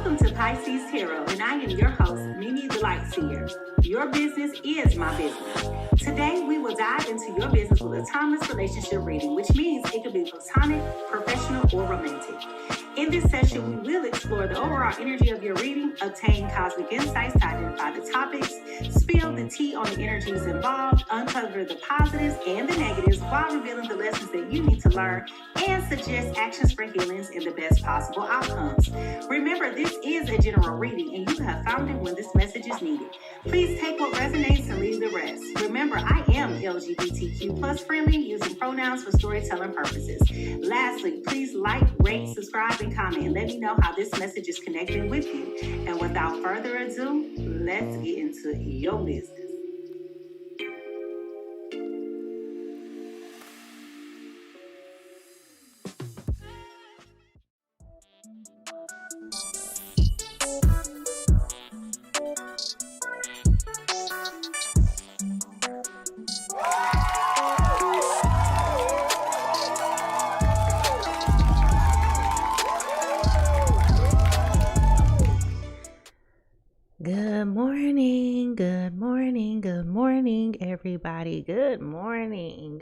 Welcome to Pisces Tarot, and I am your host, MiMi the Lightseer. Your business is my business. Today, we will dive into your business with a timeless relationship reading, which means it could be platonic, professional, or romantic. In this session, we will explore the overall energy of your reading, obtain cosmic insights to identify the topics, spill the tea on the energies involved, uncover the positives and the negatives while revealing the lessons that you need to learn, and suggest actions for healings and the best possible outcomes. Remember, this is a general reading, and you have found it when this message is needed. Please take what resonates and leave the rest. Remember, I am LGBTQ plus friendly, using pronouns for storytelling purposes. Lastly, please like, rate, subscribe, and comment. Let me know how this message is connecting with you. And without further ado, let's get into your business. Good morning, everybody. Good morning.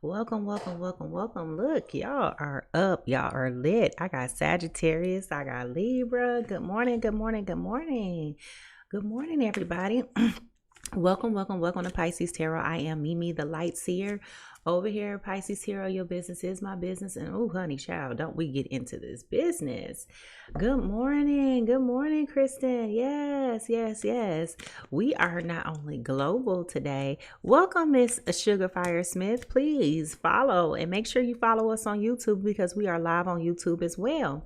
Welcome. Look, y'all are up. Y'all are lit. I got Sagittarius. I got Libra. Good morning, everybody. Welcome to Pisces Tarot. I am MiMi the Lightseer. Over here, Pisces Tarot, your business is my business. And oh, honey, child, don't we get into this business? Good morning, Kristen. Yes. We are not only global today. Welcome, Miss Sugarfire Smith. Please follow and make sure you follow us on YouTube because we are live on YouTube as well.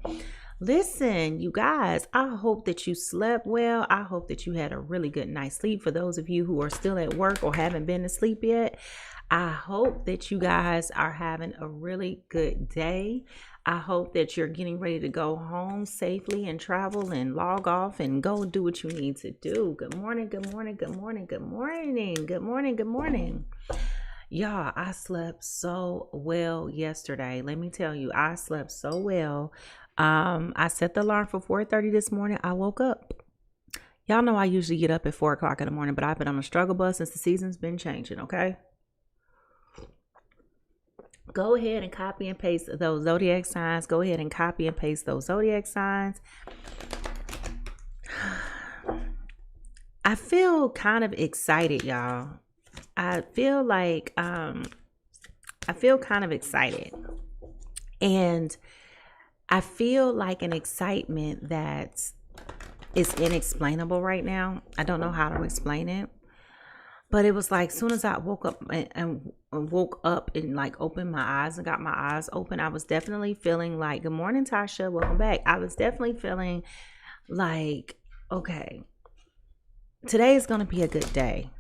Listen, you guys, I hope that you slept well. I hope that you had a really good night's sleep. For those of you who are still at work or haven't been to sleep yet, I hope that you guys are having a really good day. I hope that you're getting ready to go home safely and travel and log off and go do what you need to do. Good morning. Y'all, I slept so well yesterday. Let me tell you, I slept so well. I set the alarm for 4:30 this morning. I woke up. Y'all know I usually get up at 4 o'clock in the morning, but I've been on a struggle bus since the season's been changing, okay? Go ahead and copy and paste those zodiac signs. I feel kind of excited, y'all. I feel kind of excited. And I feel like an excitement that is inexplainable right now. I don't know how to explain it. But it was like, as soon as I woke up and like opened my eyes and got my eyes open, I was definitely feeling like, good morning, Tasha, welcome back. I was definitely feeling like, okay, today is going to be a good day.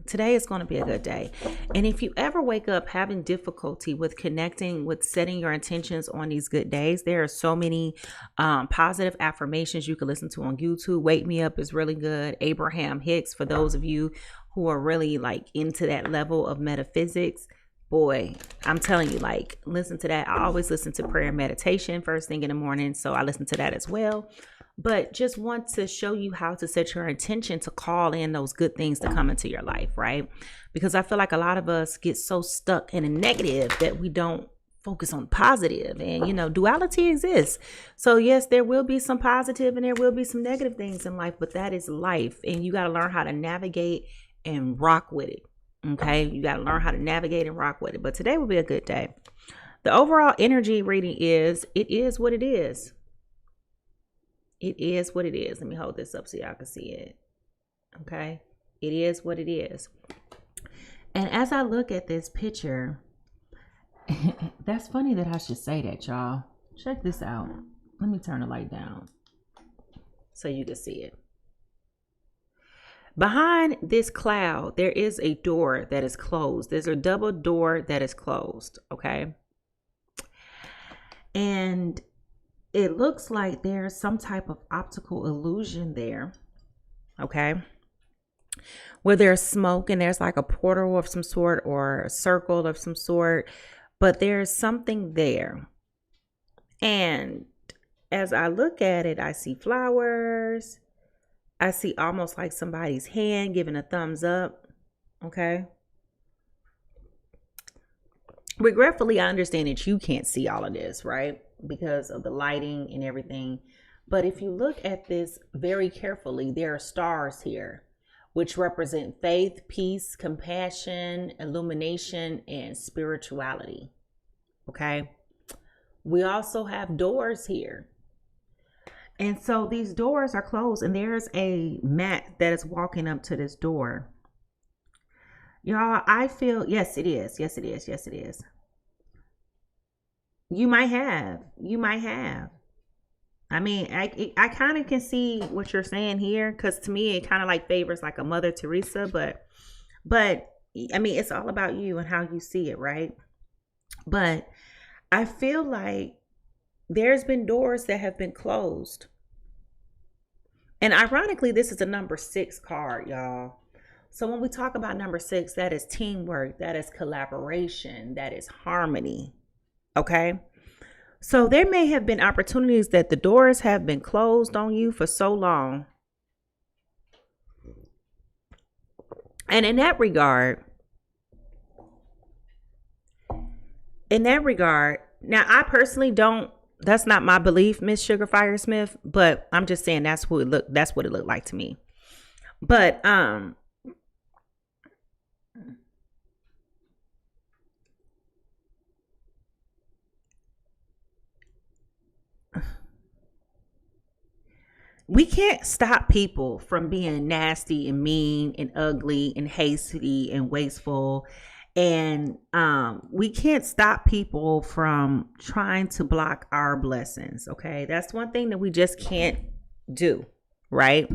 And if you ever wake up having difficulty with connecting, with setting your intentions on these good days, there are so many positive affirmations you can listen to on YouTube. Wake Me Up is really good. Abraham Hicks, for those of you who are really like into that level of metaphysics, boy, I'm telling you, like, listen to that. I always listen to prayer and meditation first thing in the morning, so I listen to that as well. But just want to show you how to set your intention to call in those good things to come into your life, right? Because I feel like a lot of us get so stuck in a negative that we don't focus on positive. And, you know, duality exists. So yes, there will be some positive and there will be some negative things in life, but that is life. And you got to learn how to navigate and rock with it. Okay, you got to learn how to navigate and rock with it. But today will be a good day. The overall energy reading is, it is what it is. It is what it is. Let me hold this up so y'all can see it. Okay, it is what it is. And as I look at this picture, that's funny that I should say that, y'all. Check this out. Let me turn the light down so you can see it. Behind this cloud, there is a door that is closed. There's a double door that is closed, okay? And it looks like there's some type of optical illusion there, okay? Where there's smoke and there's like a portal of some sort or a circle of some sort, but there's something there. And as I look at it, I see flowers. I see almost like somebody's hand giving a thumbs up. Okay. Regretfully, I understand that you can't see all of this, right? Because of the lighting and everything. But if you look at this very carefully, there are stars here, which represent faith, peace, compassion, illumination, and spirituality. Okay. We also have doors here. And so these doors are closed, and there's a mat that is walking up to this door. Y'all, I feel, yes, it is. Yes, it is. Yes, it is. You might have. I mean, I kind of can see what you're saying here, because to me, it kind of like favors like a Mother Teresa, but I mean, it's all about you and how you see it, right? But I feel like there's been doors that have been closed. And ironically, this is a number 6 card, y'all. So when we talk about number 6, that is teamwork, that is collaboration, that is harmony. Okay. So there may have been opportunities that the doors have been closed on you for so long. And in that regard, now I personally don't, that's not my belief, Miss Sugar Fire Smith, but I'm just saying that's what it looked like to me. But we can't stop people from being nasty and mean and ugly and hasty and wasteful. And we can't stop people from trying to block our blessings. Okay. That's one thing that we just can't do. Right.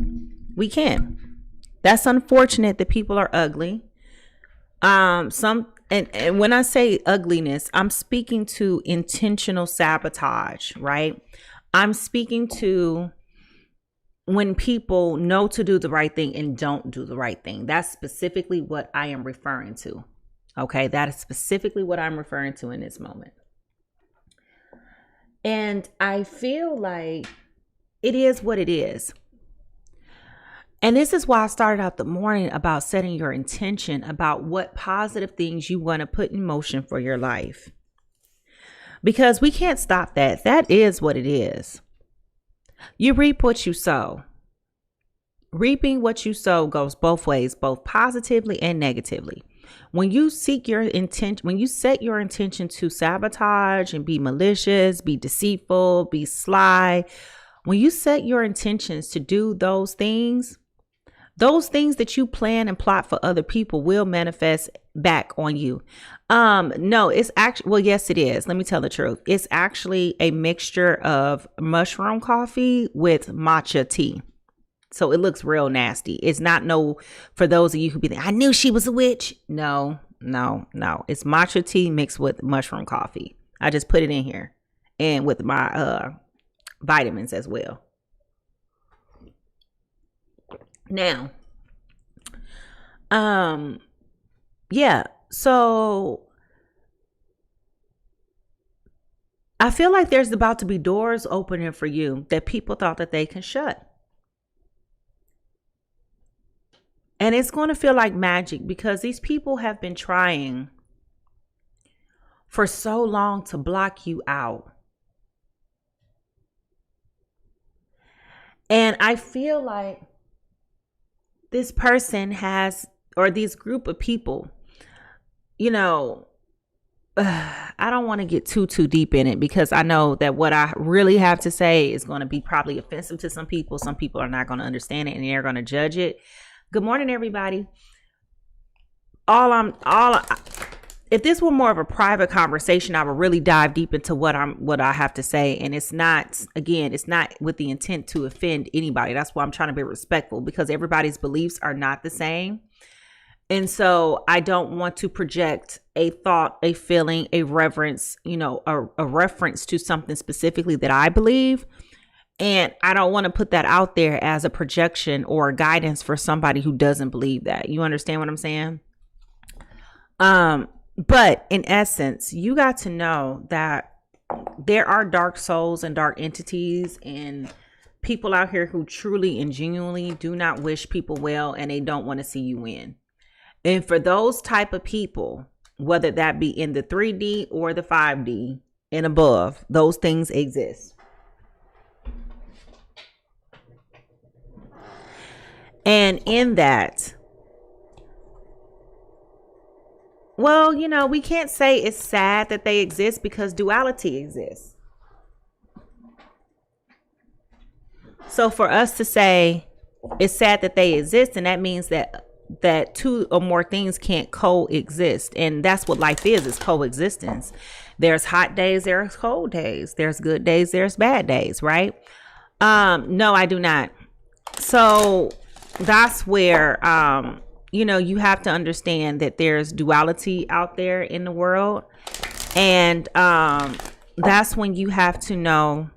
We can't. That's unfortunate that people are ugly. And when I say ugliness, I'm speaking to intentional sabotage. Right. I'm speaking to when people know to do the right thing and don't do the right thing. That's specifically what I am referring to. Okay, that is specifically what I'm referring to in this moment. And I feel like it is what it is. And this is why I started out the morning about setting your intention about what positive things you want to put in motion for your life. Because we can't stop that. That is what it is. You reap what you sow. Reaping what you sow goes both ways, both positively and negatively. When you seek your intent, when you set your intention to sabotage and be malicious, be deceitful, be sly, when you set your intentions to do those things that you plan and plot for other people will manifest back on you. No, it's actually, well, yes, it is. Let me tell the truth. It's actually a mixture of mushroom coffee with matcha tea. So it looks real nasty. It's not for those of you who be thinking, I knew she was a witch. No. It's matcha tea mixed with mushroom coffee. I just put it in here and with my vitamins as well. Now, yeah. So I feel like there's about to be doors opening for you that people thought that they can shut. And it's going to feel like magic because these people have been trying for so long to block you out. And I feel like this person has, or this group of people, I don't want to get too deep in it because I know that what I really have to say is going to be probably offensive to some people. Some people are not going to understand it and they're going to judge it. Good morning, everybody. If this were more of a private conversation, I would really dive deep into what I have to say. And it's not with the intent to offend anybody. That's why I'm trying to be respectful because everybody's beliefs are not the same. And so I don't want to project a thought, a feeling, a reverence, a reference to something specifically that I believe. And I don't want to put that out there as a projection or guidance for somebody who doesn't believe that. You understand what I'm saying? But in essence, you got to know that there are dark souls and dark entities and people out here who truly and genuinely do not wish people well, and they don't want to see you win. And for those type of people, whether that be in the 3D or the 5D and above, those things exist. And in that, well, you know, we can't say it's sad that they exist because duality exists. So for us to say it's sad that they exist, and that means that two or more things can't coexist. And that's what life is coexistence. There's hot days, there's cold days, there's good days, there's bad days, right? No, I do not. So that's where, you know, you have to understand that there's duality out there in the world. And that's when you have to know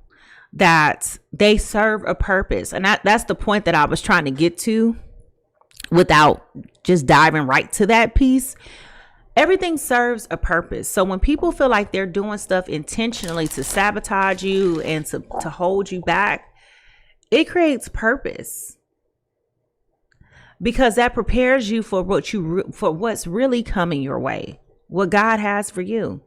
that they serve a purpose. And that's the point that I was trying to get to without just diving right to that piece. Everything serves a purpose. So when people feel like they're doing stuff intentionally to sabotage you and to hold you back, it creates purpose. Because that prepares you for what's really coming your way, what God has for you.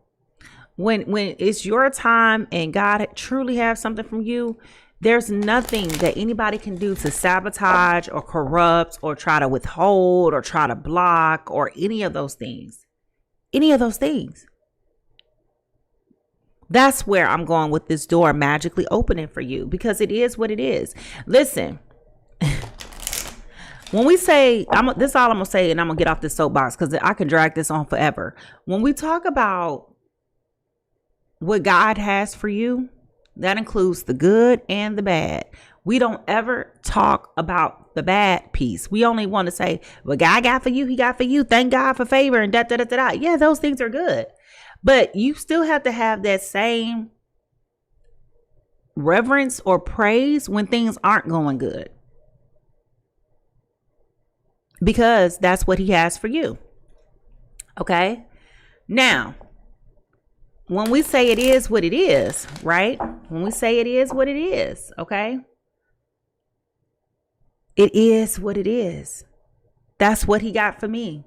When it's your time and God truly has something from you, there's nothing that anybody can do to sabotage or corrupt or try to withhold or try to block or any of those things. Any of those things. That's where I'm going with this door magically opening for you, because it is what it is. Listen. When we say, this is all I'm going to say, and I'm going to get off this soapbox because I can drag this on forever. When we talk about what God has for you, that includes the good and the bad. We don't ever talk about the bad piece. We only want to say, what God got for you, he got for you. Thank God for favor and da da da da da. Yeah, those things are good. But you still have to have that same reverence or praise when things aren't going good. Because that's what he has for you. Okay? Now, when we say it is what it is, right? When we say it is what it is, okay? It is what it is. That's what he got for me.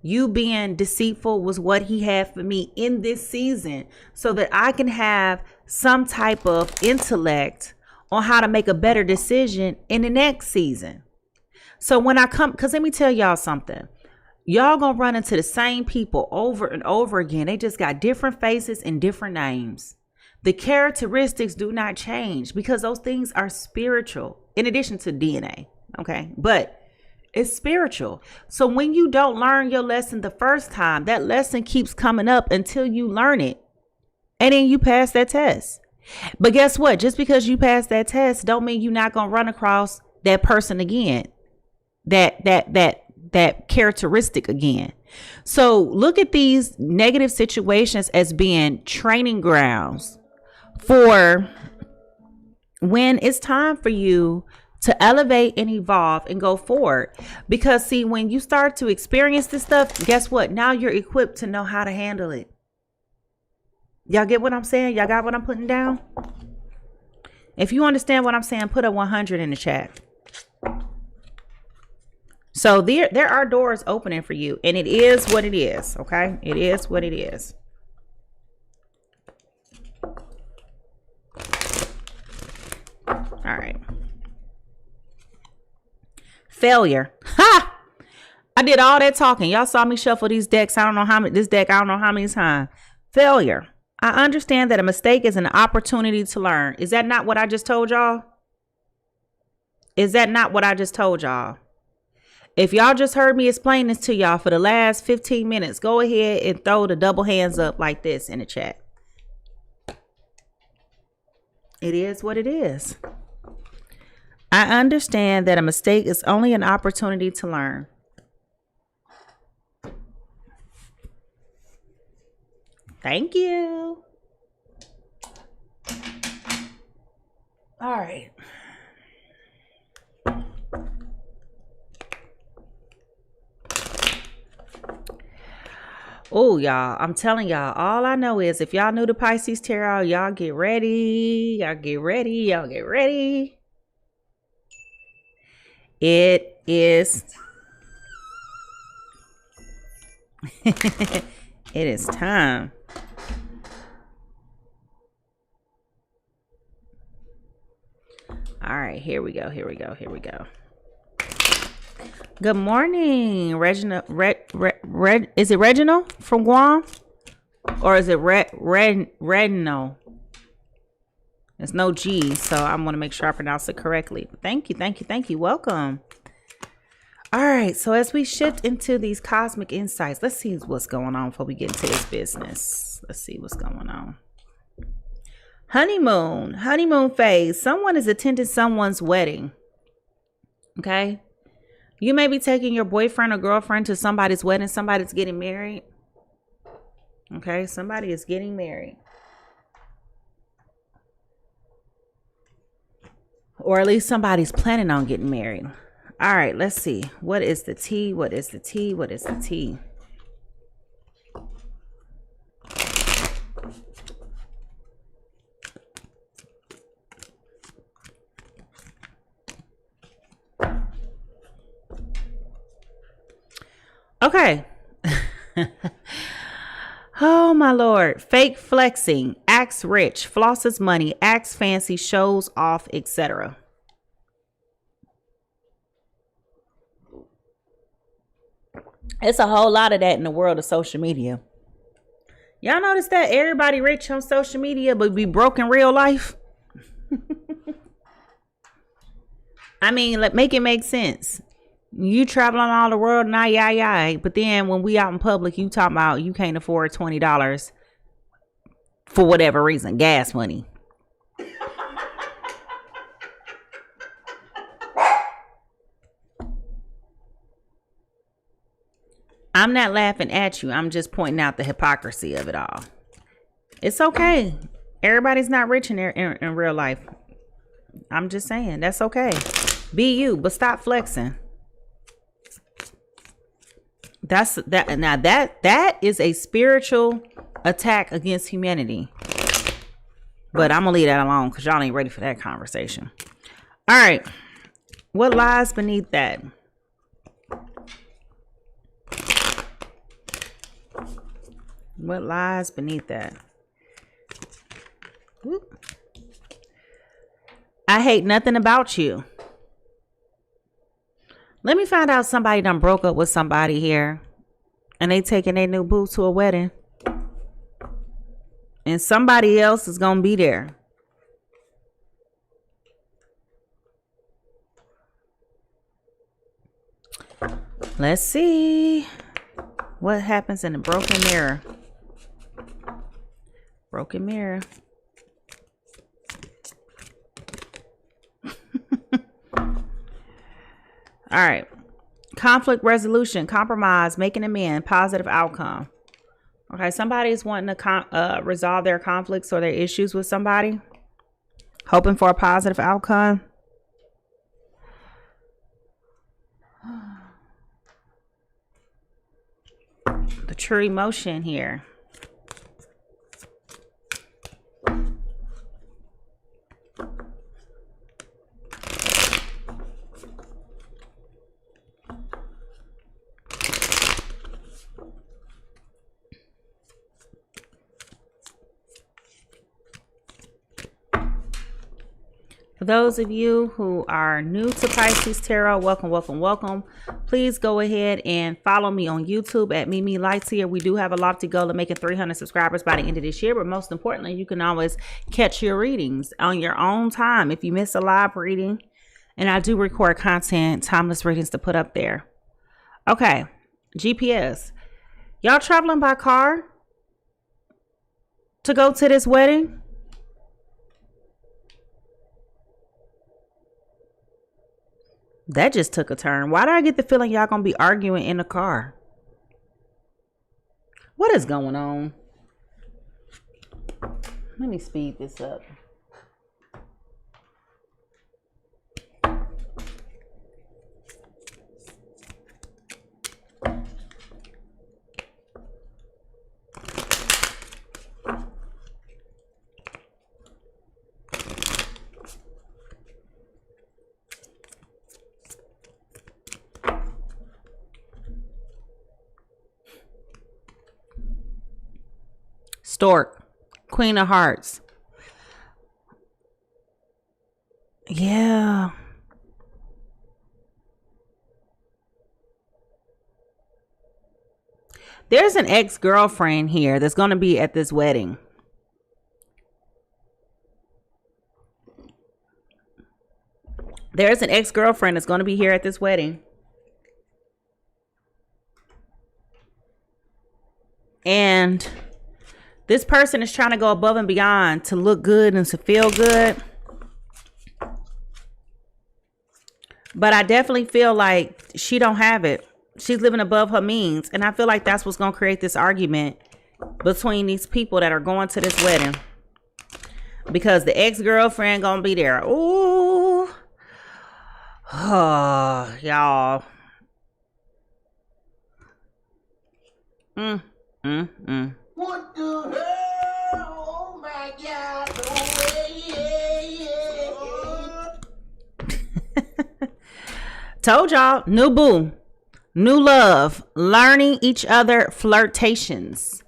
You being deceitful was what he had for me in this season, so that I can have some type of intellect on how to make a better decision in the next season. So when I come, because let me tell y'all something. Y'all gonna run into the same people over and over again. They just got different faces and different names. The characteristics do not change because those things are spiritual in addition to DNA. Okay. But it's spiritual. So when you don't learn your lesson the first time, that lesson keeps coming up until you learn it. And then you pass that test. But guess what? Just because you pass that test don't mean you're not gonna run across that person again. That characteristic again. So look at these negative situations as being training grounds for when it's time for you to elevate and evolve and go forward. Because see, when you start to experience this stuff, guess what? Now you're equipped to know how to handle it. Y'all get what I'm saying? Y'all got what I'm putting down? If you understand what I'm saying, put a 100 in the chat. So there are doors opening for you, and it is what it is. Okay. It is what it is. All right. Failure. Ha! I did all that talking. Y'all saw me shuffle these decks. I don't know how many times. Failure. I understand that a mistake is an opportunity to learn. Is that not what I just told y'all? Is that not what I just told y'all? If y'all just heard me explain this to y'all for the last 15 minutes, go ahead and throw the double hands up like this in the chat. It is what it is. I understand that a mistake is only an opportunity to learn. Thank you. All right. Oh, y'all, I'm telling y'all, all I know is if y'all knew the Pisces tarot, y'all get ready. Y'all get ready. Y'all get ready. It is it is time. All right, here we go. Here we go. Here we go. Good morning, Reginald. Is it Reginald from Guam, or is it Reginald? There's no G, so I want to make sure I pronounce it correctly. Thank you, thank you, thank you. Welcome. All right, so as we shift into these cosmic insights, let's see what's going on before we get into this business. Let's see what's going on. Honeymoon phase. Someone is attending someone's wedding. Okay. You may be taking your boyfriend or girlfriend to somebody's wedding. Somebody's getting married. Okay, somebody is getting married. Or at least somebody's planning on getting married. All right, let's see. What is the tea? What is the tea? What is the tea? Okay. Oh, my Lord. Fake flexing, acts rich, flosses money, acts fancy, shows off, etc. It's a whole lot of that in the world of social media. Y'all notice that everybody rich on social media but be broke in real life? I mean, make it make sense. You traveling all the world, yeah. But then when we out in public, you talking about you can't afford $20 for whatever reason, gas money. I'm not laughing at you. I'm just pointing out the hypocrisy of it all. It's okay. Everybody's not rich in real life. I'm just saying that's okay. Be you, but stop flexing. That is a spiritual attack against humanity. But I'm gonna leave that alone because y'all ain't ready for that conversation. All right. What lies beneath that? What lies beneath that? Whoop. I hate nothing about you. Let me find out somebody done broke up with somebody here and they taking their new boo to a wedding. And somebody else is going to be there. Let's see what happens in the broken mirror. Broken mirror. All right. Conflict resolution, compromise, making amends, positive outcome. Okay, somebody's wanting to resolve their conflicts or their issues with somebody, hoping for a positive outcome. The true emotion here. For those of you who are new to Pisces Tarot, welcome. Please go ahead and follow me on YouTube at MiMi Lightseer. We do have a lofty goal of making 300 subscribers by the end of this year. But most importantly, you can always catch your readings on your own time if you miss a live reading. And I do record content, timeless readings to put up there. Okay, GPS. Y'all traveling by car to go to this wedding? That just took a turn. Why do I get the feeling y'all gonna be arguing in the car? What is going on? Let me speed this up. Stork, Queen of Hearts. Yeah. There's an ex-girlfriend here that's going to be at this wedding. There's an ex-girlfriend that's going to be here at this wedding. And this person is trying to go above and beyond to look good and to feel good. But I definitely feel like she don't have it. She's living above her means. And I feel like that's what's going to create this argument between these people that are going to this wedding. Because the ex-girlfriend going to be there. Ooh. Oh, y'all. What the hell? Oh my God. Told y'all, new boo, new love, learning each other, flirtations.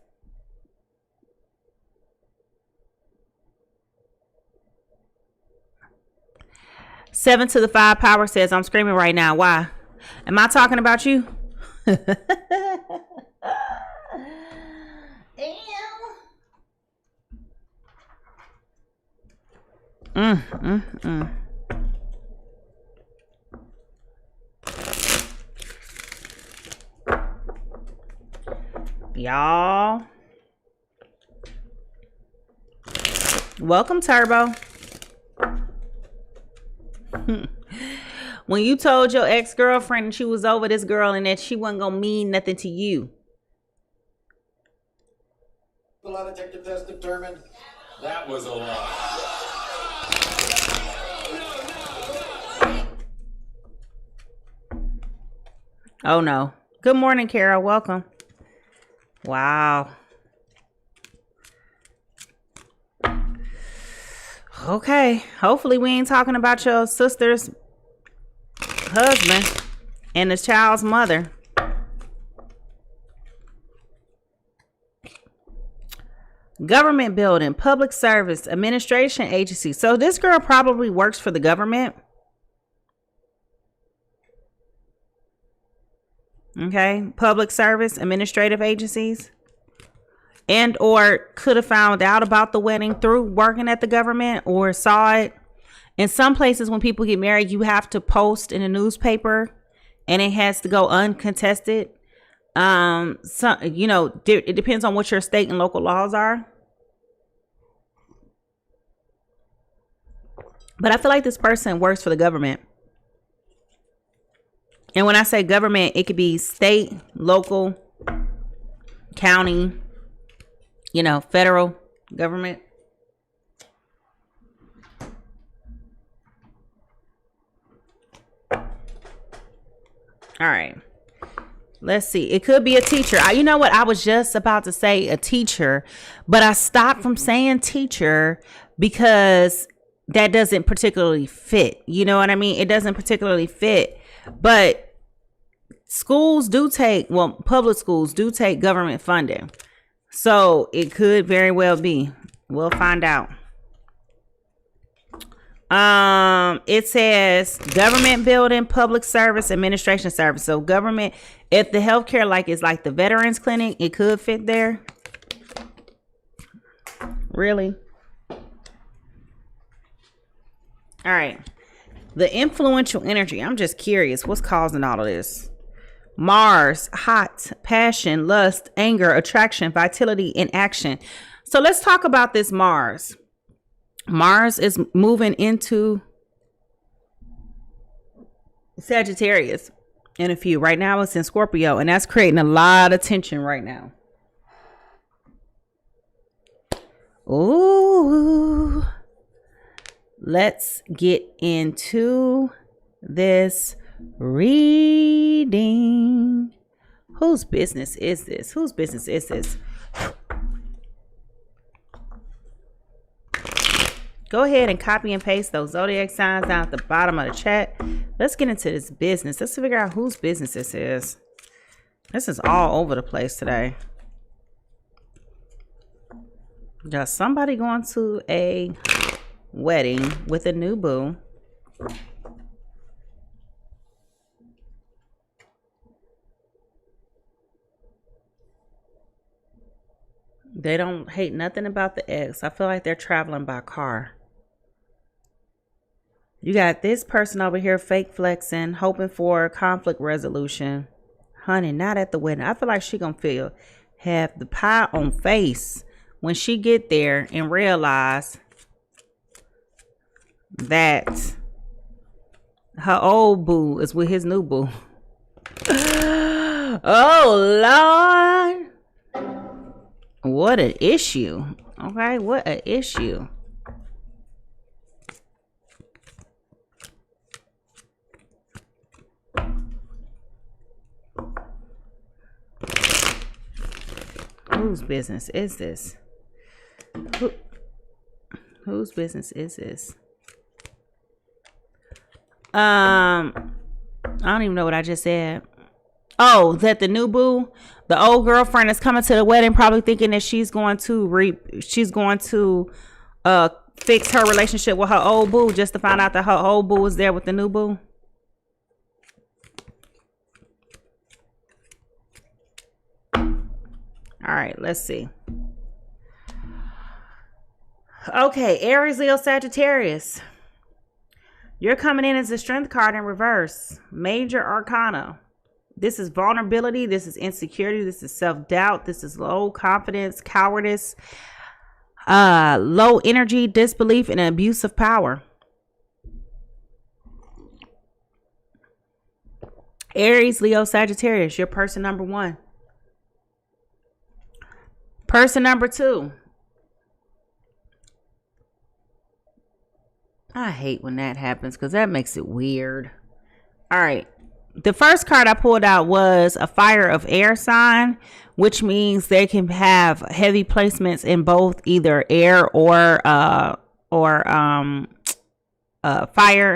Seven to the 5 power says, I'm screaming right now. Why? Am I talking about you? Y'all, welcome Turbo. When you told your ex-girlfriend that she was over this girl and that she wasn't gonna mean nothing to you, The lie detector test determined that was a lie. oh no. Good morning, Carol. Welcome. Wow. Okay. Hopefully we ain't talking about your sister's husband and the child's mother. Government building, public service, administration agency. So this girl probably works for the government. Okay, public service, administrative agencies, and or could have found out about the wedding through working at the government or saw it. In some places, when people get married, you have to post in a newspaper and it has to go uncontested. So, you know, it depends on what your state and local laws are. But I feel like this person works for the government. And when I say government, it could be state, local, county, you know, federal government. All right. Let's see. It could be a teacher. You know what? I was just about to say a teacher, but I stopped from saying teacher because that doesn't particularly fit. You know what I mean? It doesn't particularly fit. But schools do take, well, public schools do take government funding. So it could very well be. We'll find out. It says government building, public service, administration service. So government, if the healthcare like is like the veterans clinic, it could fit there. Really? All right. The influential energy. I'm just curious. What's causing all of this? Mars, hot, passion, lust, anger, attraction, vitality, and action. So let's talk about this Mars. Mars is moving into Sagittarius in a few. Right now it's in Scorpio, and that's creating a lot of tension right now. Ooh. Let's get into this reading. Whose business is this? Whose business is this? Go ahead and copy and paste those zodiac signs down at the bottom of the chat. Let's get into this business. Let's figure out whose business this is. This is all over the place today. Got somebody going to a wedding with a new boo. They don't hate nothing about the ex. I feel like they're traveling by car. You got this person over here fake flexing, hoping for conflict resolution. Honey, not at the wedding. I feel like she gonna have the pie on face when she get there and realize that her old boo is with his new boo. Oh, Lord. What an issue. Okay, what an issue. Whose business is this? Whose business is this? I don't even know what I just said. Oh, that the new boo, the old girlfriend is coming to the wedding, probably thinking that she's going to fix her relationship with her old boo, just to find out that her old boo is there with the new boo. All right, let's see. Okay, Aries, Leo, Sagittarius. You're coming in as a strength card in reverse. Major arcana. This is vulnerability. This is insecurity. This is self-doubt. This is low confidence, cowardice, low energy, disbelief, and abuse of power. Aries, Leo, Sagittarius. You're person number 1. Person number 2. I hate when that happens because that makes it weird. All right. The first card I pulled out was a fire of air sign, which means they can have heavy placements in both either air or fire.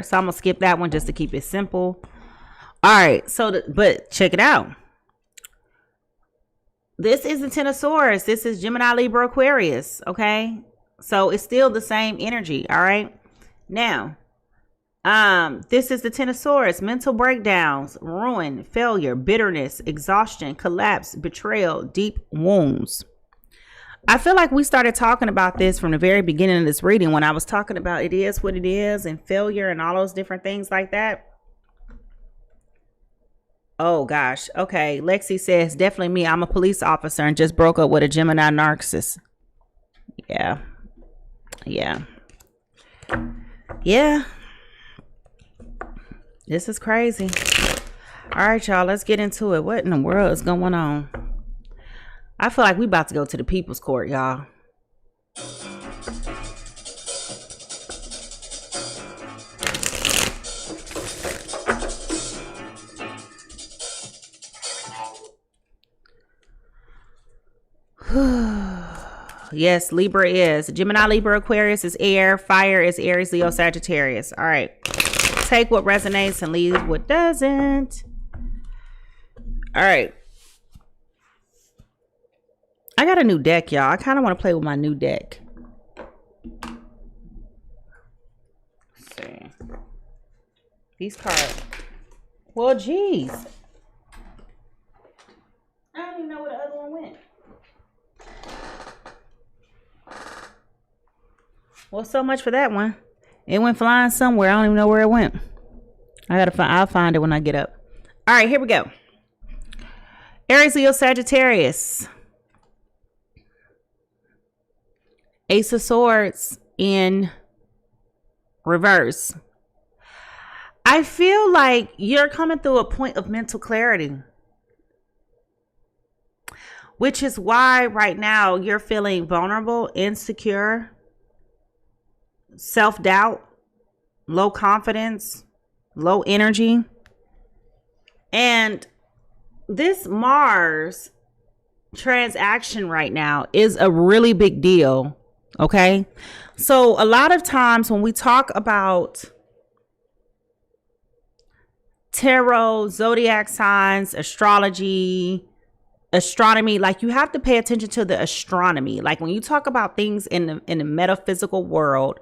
So I'm gonna skip that one just to keep it simple. All right. So, but check it out. This isn't Ten of Swords. This is Gemini, Libra, Aquarius. Okay. So it's still the same energy. All right. Now, this is the Ten of Swords, mental breakdowns, ruin, failure, bitterness, exhaustion, collapse, betrayal, deep wounds. I feel like we started talking about this from the very beginning of this reading when I was talking about it is what it is and failure and all those different things like that. Oh, gosh. Okay. Lexi says, definitely me. I'm a police officer and just broke up with a Gemini narcissist. Yeah. Yeah. Yeah. This is crazy. All right, y'all. Let's get into it. What in the world is going on? I feel like we about to go to the people's court, y'all. Yes, Libra is. Gemini, Libra, Aquarius is air. Fire is Aries, Leo, Sagittarius. All right. Take what resonates and leave what doesn't. All right. I got a new deck, y'all. I kind of want to play with my new deck. Let's see. These cards. Well, geez. I don't even know where the other one went. Well, so much for that one. It went flying somewhere. I don't even know where it went. I'll find it when I get up. All right, here we go. Aries, Leo, Sagittarius. Ace of Swords in reverse. I feel like you're coming through a point of mental clarity, which is why right now you're feeling vulnerable, insecure, self-doubt, low confidence, low energy. And this Mars transaction right now is a really big deal. Okay. So a lot of times when we talk about tarot, zodiac signs, astrology, astronomy, like you have to pay attention to the astronomy. Like when you talk about things in the metaphysical world,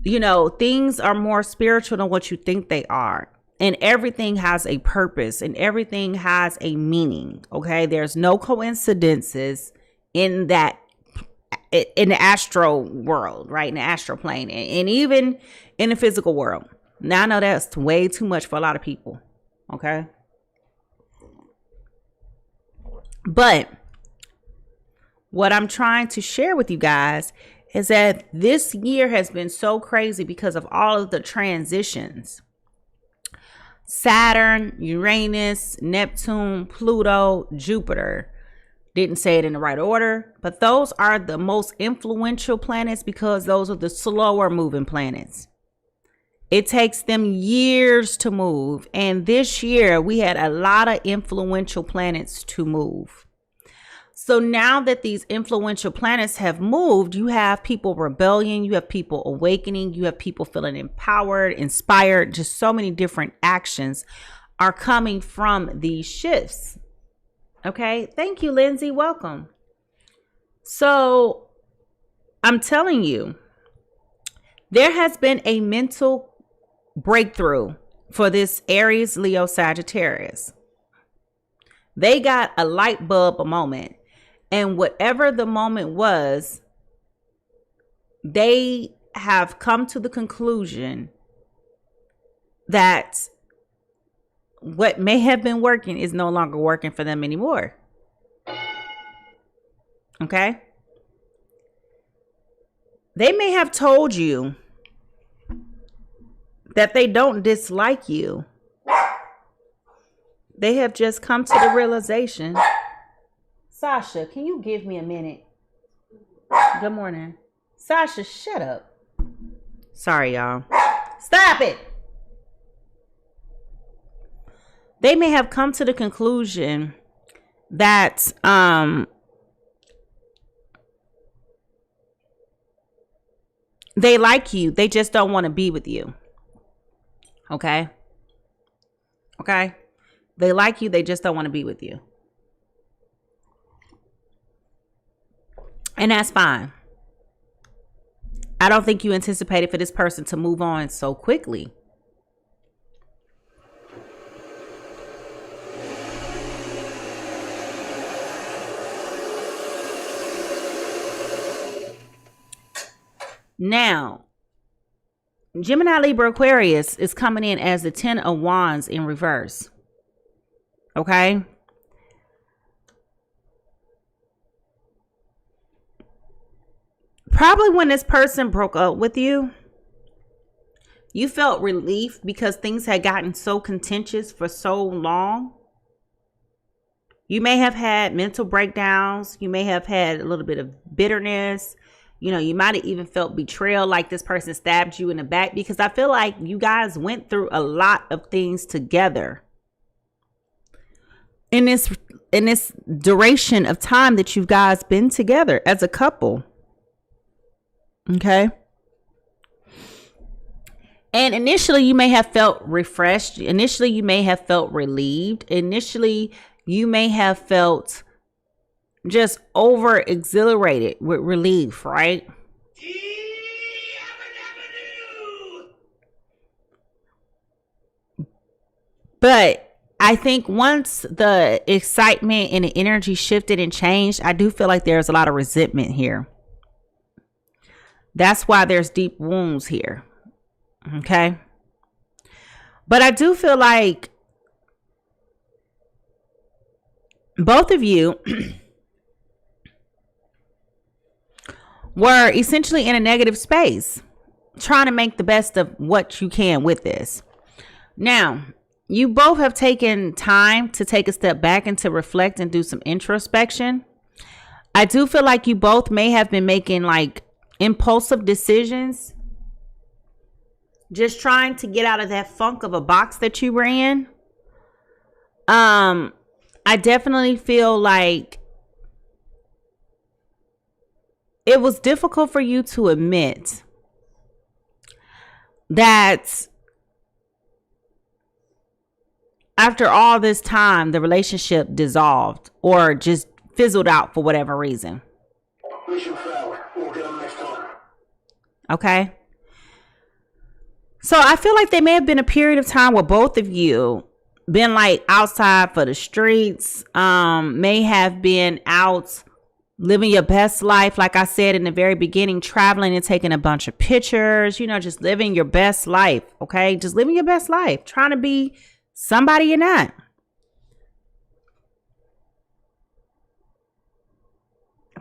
you know, things are more spiritual than what you think they are. And everything has a purpose and everything has a meaning. Okay. There's no coincidences in that, in the astral world, right? In the astral plane, and even in the physical world. Now I know that's way too much for a lot of people. Okay. But what I'm trying to share with you guys is that this year has been so crazy because of all of the transitions. Saturn, Uranus, Neptune, Pluto, Jupiter. Didn't say it in the right order, but those are the most influential planets because those are the slower moving planets. It takes them years to move. And this year we had a lot of influential planets to move. So now that these influential planets have moved, you have people rebelling, you have people awakening, you have people feeling empowered, inspired. Just so many different actions are coming from these shifts. Okay. Thank you, Lindsay. Welcome. So I'm telling you, there has been a mental breakthrough for this Aries, Leo, Sagittarius. They got a light bulb moment. And whatever the moment was, they have come to the conclusion that what may have been working is no longer working for them anymore. Okay? They may have told you that they don't dislike you. They have just come to the realization. Sasha, can you give me a minute? Good morning. Sasha, shut up. Sorry, y'all. Stop it. They may have come to the conclusion that they like you. They just don't want to be with you. Okay? Okay? They like you. They just don't want to be with you. And that's fine. I don't think you anticipated for this person to move on so quickly. Now, Gemini, Libra, Aquarius is coming in as the 10 of Wands in reverse. Okay? Probably when this person broke up with you, you felt relief because things had gotten so contentious for so long. You may have had mental breakdowns. You may have had a little bit of bitterness. You know, you might have even felt betrayal, like this person stabbed you in the back, because I feel like you guys went through a lot of things together in this duration of time that you guys been together as a couple. Okay. And initially you may have felt refreshed. Initially you may have felt relieved. Initially you may have felt just over exhilarated with relief, right? But I think once the excitement and the energy shifted and changed, I do feel like there's a lot of resentment here. That's why there's deep wounds here. Okay. But I do feel like both of you were essentially in a negative space, trying to make the best of what you can with this. Now, you both have taken time to take a step back and to reflect and do some introspection. I do feel like you both may have been making like impulsive decisions, just trying to get out of that funk of a box that you were in. I definitely feel like it was difficult for you to admit that after all this time, the relationship dissolved or just fizzled out for whatever reason. Mission failed. We'll get them next time. Okay. So I feel like there may have been a period of time where both of you been like outside for the streets, may have been out living your best life. Like I said in the very beginning, traveling and taking a bunch of pictures, you know, just living your best life. Okay. Just living your best life, trying to be somebody you're not.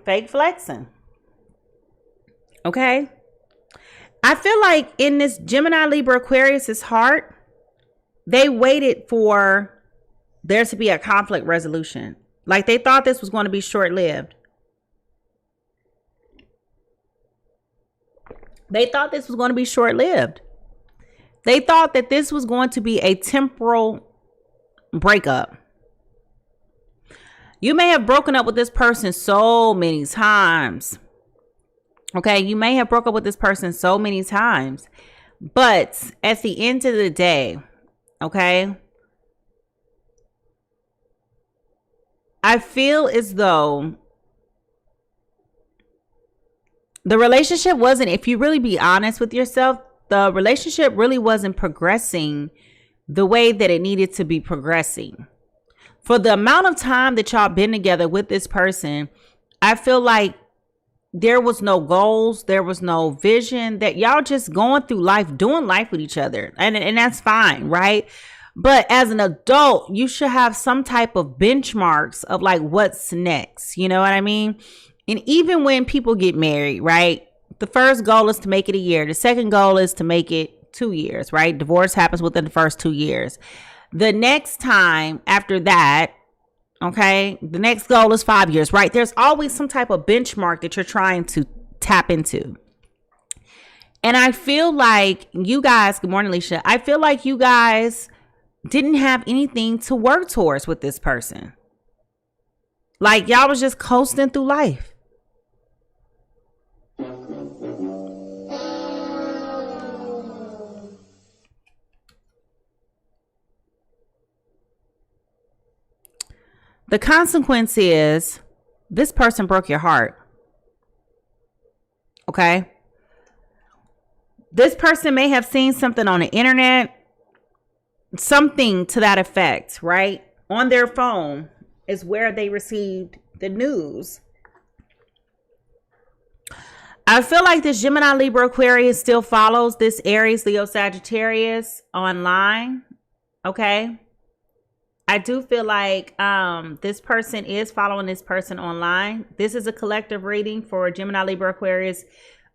Fake flexing. Okay. I feel like in this Gemini, Libra, Aquarius's heart, they waited for there to be a conflict resolution. Like they thought this was going to be short-lived. They thought this was going to be short-lived. They thought that this was going to be a temporal breakup. You may have broken up with this person so many times. Okay, you may have broke up with this person so many times. But at the end of the day, okay, I feel as though the relationship wasn't, if you really be honest with yourself, the relationship really wasn't progressing the way that it needed to be progressing. For the amount of time that y'all been together with this person, I feel like there was no goals, there was no vision, that y'all just going through life, doing life with each other. And that's fine, right? But as an adult, you should have some type of benchmarks of like what's next. You know what I mean? And even when people get married, right? The first goal is to make it a year. The second goal is to make it 2 years, right? Divorce happens within the first 2 years. The next time after that, okay, the next goal is 5 years, right? There's always some type of benchmark that you're trying to tap into. And I feel like you guys, good morning, Alicia. I feel like you guys didn't have anything to work towards with this person. Like y'all was just coasting through life. The consequence is this person broke your heart. Okay. This person may have seen something on the internet, something to that effect, right? On their phone is where they received the news. I feel like this Gemini, Libra, Aquarius still follows this Aries, Leo, Sagittarius online. Okay. I do feel like this person is following this person online. This is a collective reading for Gemini, Libra, Aquarius,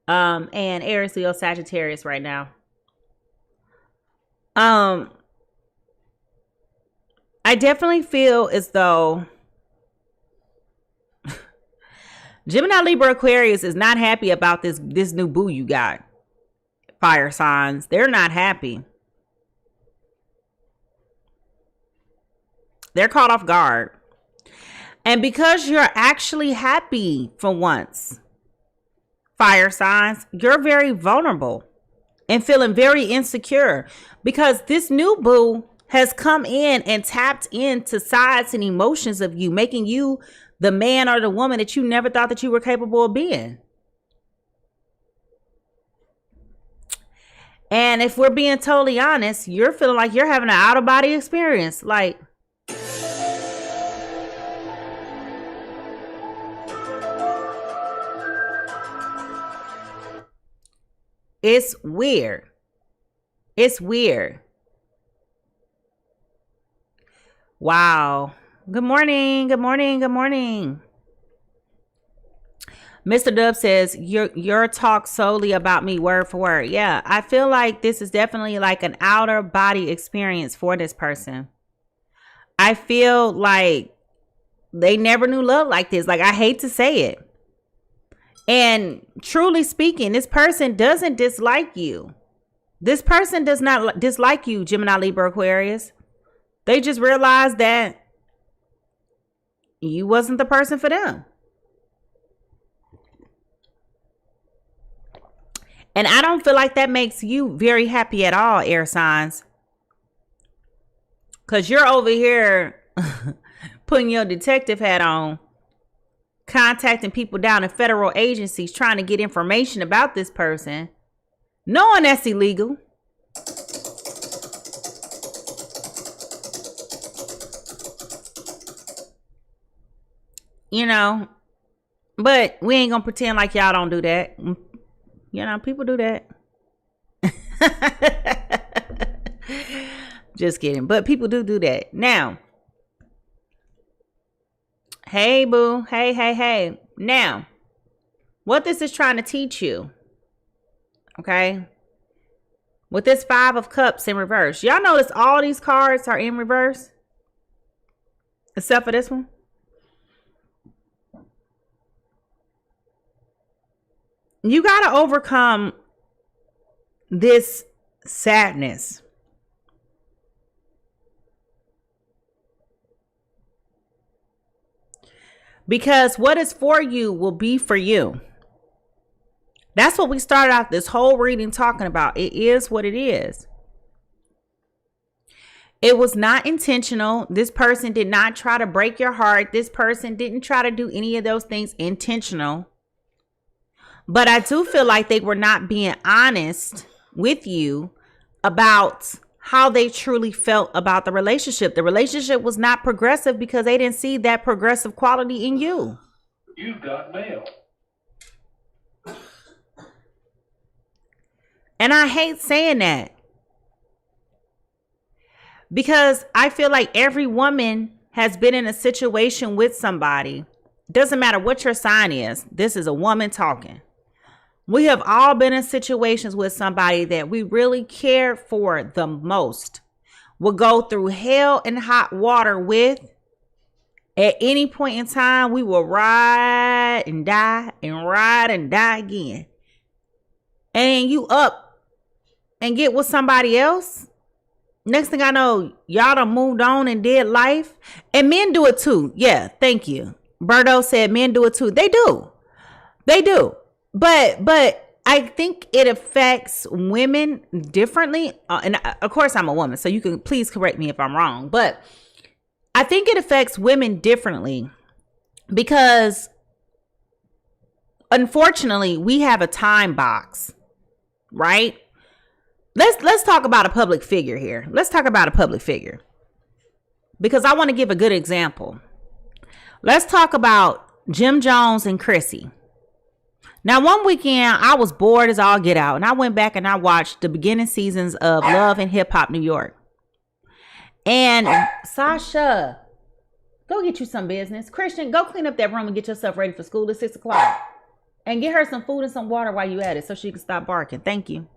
and Aries, Leo, Sagittarius right now. I definitely feel as though Gemini, Libra, Aquarius is not happy about this new boo you got. Fire signs. They're not happy. They're caught off guard. And because you're actually happy for once, fire signs, you're very vulnerable and feeling very insecure because this new boo has come in and tapped into sides and emotions of you, making you the man or the woman that you never thought that you were capable of being. And if we're being totally honest, you're feeling like you're having an out-of-body experience. Like, it's weird. It's weird. Wow. Good morning. Good morning. Good morning. Mr. Dub says, your talk solely about me word for word. Yeah, I feel like this is definitely like an outer body experience for this person. I feel like they never knew love like this. Like, I hate to say it. And truly speaking, this person doesn't dislike you. This person does not dislike you, Gemini, Libra, Aquarius. They just realized that you wasn't the person for them. And I don't feel like that makes you very happy at all, air signs. Because you're over here putting your detective hat on, contacting people down in federal agencies, trying to get information about this person, knowing that's illegal. You know, but we ain't gonna pretend like y'all don't do that. You know, people do that. Just kidding. But people do that. Now, hey, boo. Hey. Now, what this is trying to teach you, okay? With this 5 of Cups in reverse. Y'all notice all these cards are in reverse? Except for this one. You got to overcome this sadness. Because what is for you will be for you. That's what we started out this whole reading talking about. It is what it is. It was not intentional. This person did not try to break your heart. This person didn't try to do any of those things intentional. But I do feel like they were not being honest with you about how they truly felt about the relationship. The relationship was not progressive because they didn't see that progressive quality in you. You've got mail. And I hate saying that because I feel like every woman has been in a situation with somebody. Doesn't matter what your sign is. This is a woman talking. We have all been in situations with somebody that we really cared for the most, would go through hell and hot water with. At any point in time, we will ride and die again. And you up and get with somebody else. Next thing I know, y'all done moved on and did life. And men do it too. Yeah, thank you. Berto said men do it too. They do. But I think it affects women differently. And of course, I'm a woman, so you can please correct me if I'm wrong. But I think it affects women differently because, unfortunately, we have a time box, right? Let's talk about a public figure here. Let's talk about a public figure because I want to give a good example. Let's talk about Jim Jones and Chrissy. Now, one weekend, I was bored as all get out, and I went back and I watched the beginning seasons of Love and Hip Hop New York. And Sasha, go get you some business. Christian, go clean up that room and get yourself ready for school at 6 o'clock. And get her some food and some water while you at it so she can stop barking. Thank you.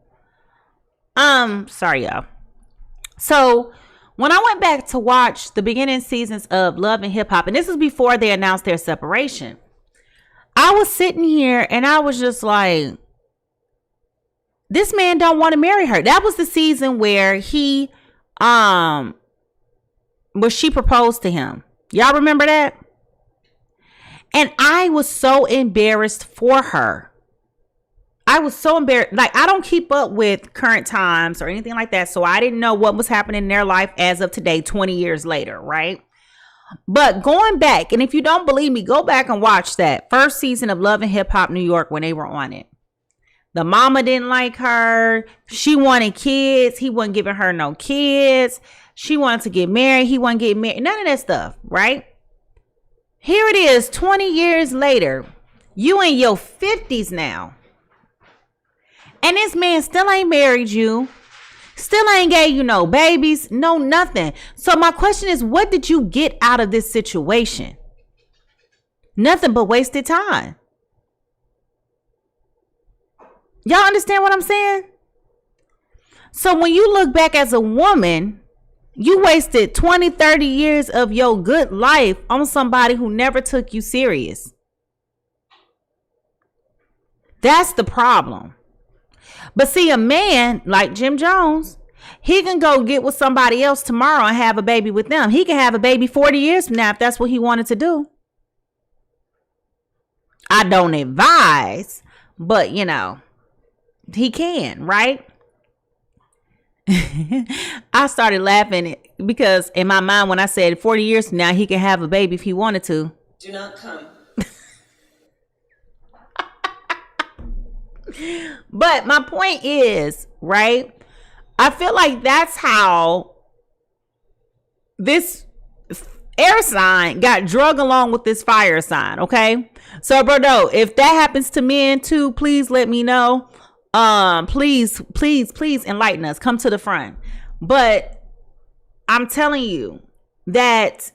Sorry, y'all. So, when I went back to watch the beginning seasons of Love and Hip Hop, and this was before they announced their separation, I was sitting here and I was just like, this man don't want to marry her. That was the season where she proposed to him. Y'all remember that? And I was so embarrassed for her. I was so embarrassed. Like, I don't keep up with current times or anything like that. So I didn't know what was happening in their life as of today, 20 years later, right? But going back, and if you don't believe me, go back and watch that first season of Love and Hip Hop New York when they were on it. The mama didn't like her. She wanted kids. He wasn't giving her no kids. She wanted to get married. He wasn't getting married. None of that stuff, right? Here it is, 20 years later. You in your 50s now. And this man still ain't married you. Still ain't gave you no babies, no nothing. So my question is, what did you get out of this situation? Nothing but wasted time. Y'all understand what I'm saying? So when you look back as a woman, you wasted 20, 30 years of your good life on somebody who never took you serious. That's the problem. But see, a man like Jim Jones, he can go get with somebody else tomorrow and have a baby with them. He can have a baby 40 years from now if that's what he wanted to do. I don't advise, but you know, he can, right? I started laughing because in my mind, when I said 40 years from now, he can have a baby if he wanted to. Do not come. But my point is, right? I feel like that's how this air sign got drug along with this fire sign. Okay. So, Bordeaux, if that happens to men too, please let me know. Please enlighten us. Come to the front. But I'm telling you that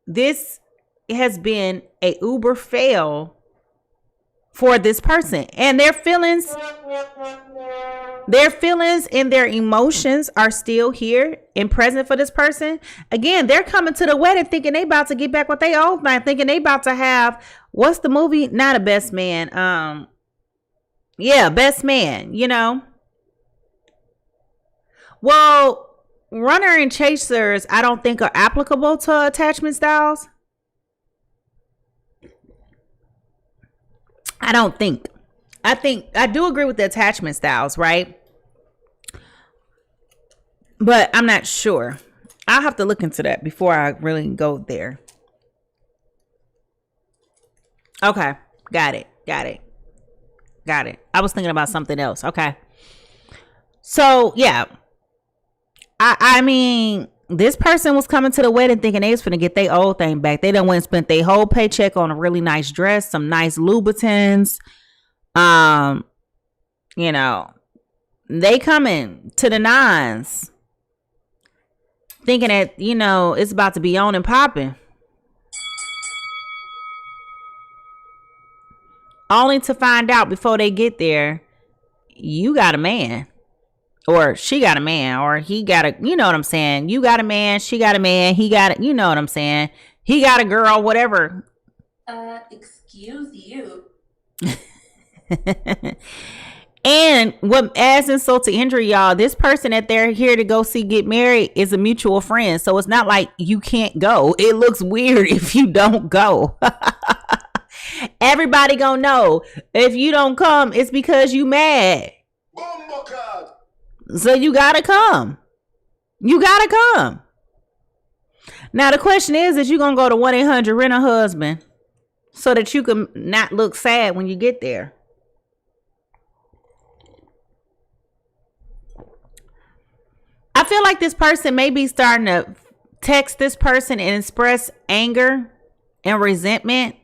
this has been a uber fail for this person, and their feelings and their emotions are still here and present for this person. Again, they're coming to the wedding thinking they about to get back what they old man, thinking they about to have, what's the movie? Not a Best Man. Yeah, Best Man, you know. Well, runner and chasers, I don't think are applicable to attachment styles. I don't think. I do agree with the attachment styles, right? But I'm not sure. I'll have to look into that before I really go there. Okay. Got it. I was thinking about something else. Okay. So, yeah. I mean, this person was coming to the wedding thinking they was finna get their old thing back. They done went and spent their whole paycheck on a really nice dress, some nice Louboutins. You know, they coming to the nines thinking that, you know, it's about to be on and popping. Only to find out before they get there, you got a man. Or she got a man, or he got a, you know what I'm saying? You got a man, she got a man, he got a, you know what I'm saying? He got a girl, whatever. Excuse you. And what adds insult to injury, y'all, this person that they're here to go see get married is a mutual friend. So it's not like you can't go. It looks weird if you don't go. Everybody gonna know if you don't come, it's because you mad. So you gotta come. Now the question is you gonna go to 1-800-RENT-A-HUSBAND so that you can not look sad when you get there? I feel like this person may be starting to text this person and express anger and resentment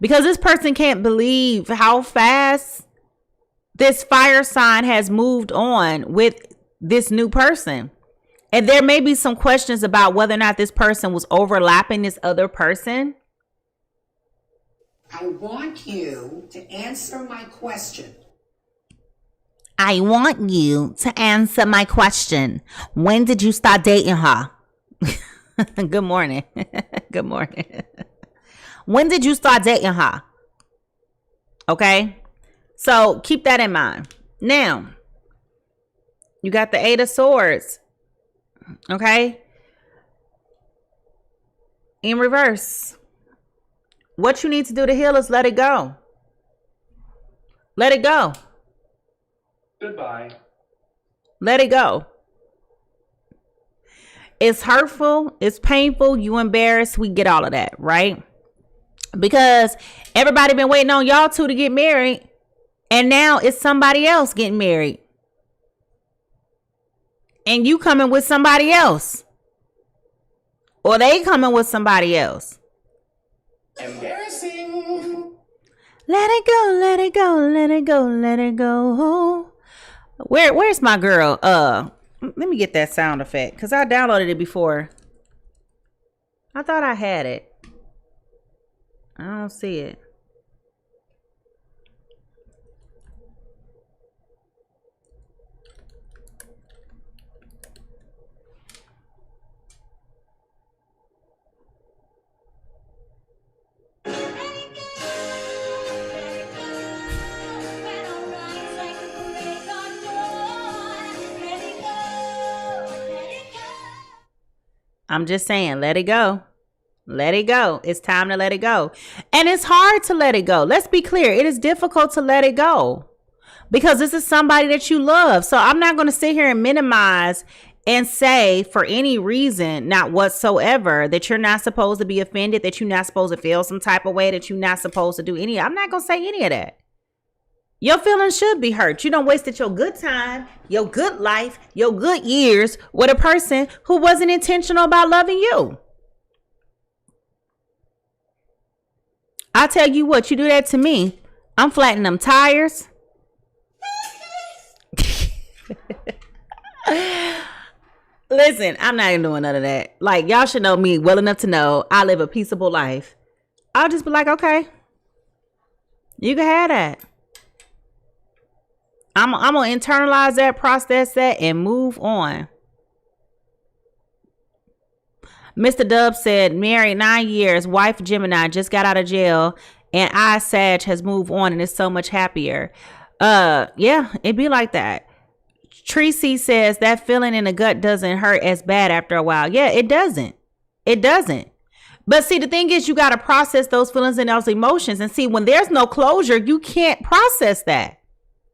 because this person can't believe how fast this fire sign has moved on with this new person. And there may be some questions about whether or not this person was overlapping this other person. I want you to answer my question. I want you to answer my question. When did you start dating her? Good morning. Good morning. When did you start dating her? Okay. So keep that in mind. Now, you got the 8 of Swords. Okay. In reverse. What you need to do to heal is let it go. Let it go. Goodbye. Let it go. It's hurtful. It's painful. You embarrassed. We get all of that, right? Because everybody been waiting on y'all two to get married. And now it's somebody else getting married. And you coming with somebody else. Or they coming with somebody else. Embarrassing. Let it go, let it go, let it go, let it go. Where's my girl? Let me get that sound effect because I downloaded it before. I thought I had it. I don't see it. I'm just saying, let it go. Let it go. It's time to let it go. And it's hard to let it go. Let's be clear. It is difficult to let it go. because this is somebody that you love. So I'm not going to sit here and minimize and say for any reason, not whatsoever, that you're not supposed to be offended, that you're not supposed to feel some type of way, that you're not supposed to do any. I'm not going to say any of that. Your feelings should be hurt. You don't wasted your good time, your good life, your good years with a person who wasn't intentional about loving you. I tell you what, you do that to me, I'm flattening them tires. Listen, I'm not even doing none of that. Like, y'all should know me well enough to know I live a peaceable life. I'll just be like, okay, you can have that. I'm going to internalize that, process that, and move on. Mr. Dub said, married 9 years, wife Gemini, just got out of jail, and I, Sag, has moved on and is so much happier. Yeah, it be like that. Tracy says that feeling in the gut doesn't hurt as bad after a while. Yeah, it doesn't. It doesn't. But see, the thing is, you got to process those feelings and those emotions. And see, when there's no closure, you can't process that.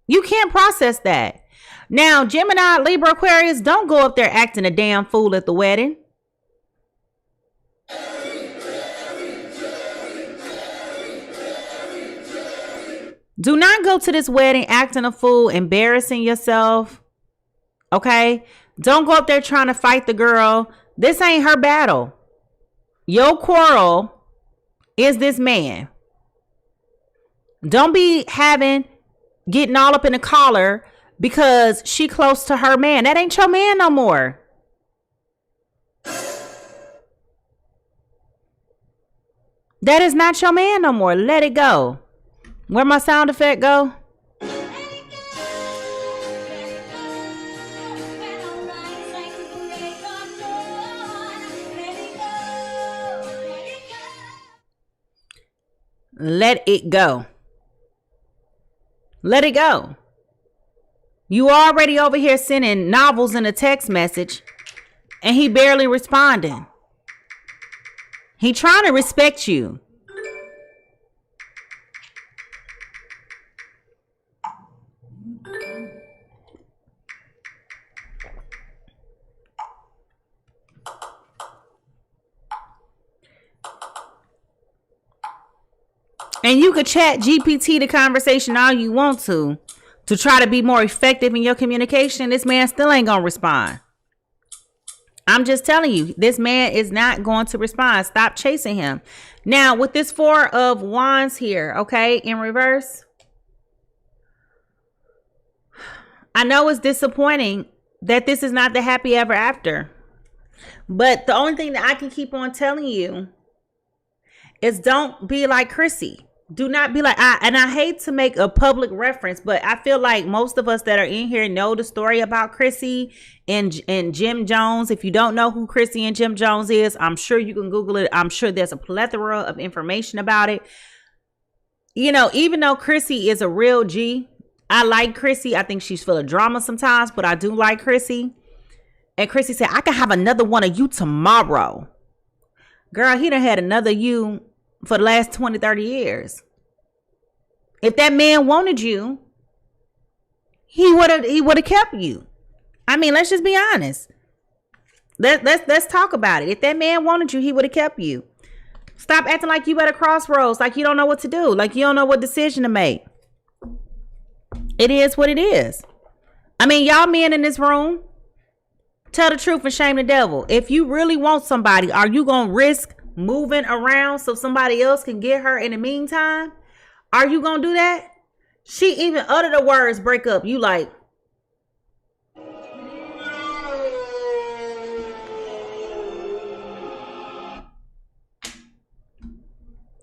You can't process that. Now, Gemini, Libra, Aquarius, don't go up there acting a damn fool at the wedding. Do not go to this wedding acting a fool, embarrassing yourself. Okay? Don't go up there trying to fight the girl. This ain't her battle. Your quarrel is this man. Don't be getting all up in the collar because she close to her man. That ain't your man no more. That is not your man no more. Let it go. Where my sound effect go? Let it go. Let it go. You already over here sending novels in a text message and he barely responding. He trying to respect you. And you could chat GPT the conversation all you want to try to be more effective in your communication. This man still ain't gonna respond. I'm just telling you, this man is not going to respond. Stop chasing him. Now, with this 4 of Wands here, okay, in reverse, I know it's disappointing that this is not the happy ever after. But the only thing that I can keep on telling you is don't be like Chrissy. Do not be like, I hate to make a public reference, but I feel like most of us that are in here know the story about Chrissy and Jim Jones. If you don't know who Chrissy and Jim Jones is, I'm sure you can Google it. I'm sure there's a plethora of information about it. You know, even though Chrissy is a real G, I like Chrissy. I think she's full of drama sometimes, but I do like Chrissy. And Chrissy said, I can have another one of you tomorrow. Girl, he done had another you for the last 20, 30 years. If that man wanted you, he would have kept you. I mean, let's just be honest. Let's talk about it. If that man wanted you, he would have kept you. Stop acting like you at a crossroads, like you don't know what to do, like you don't know what decision to make. It is what it is. I mean, y'all men in this room, tell the truth and shame the devil. If you really want somebody, are you going to risk moving around so somebody else can get her in the meantime? Are you gonna do that? She even uttered the words break up. You like,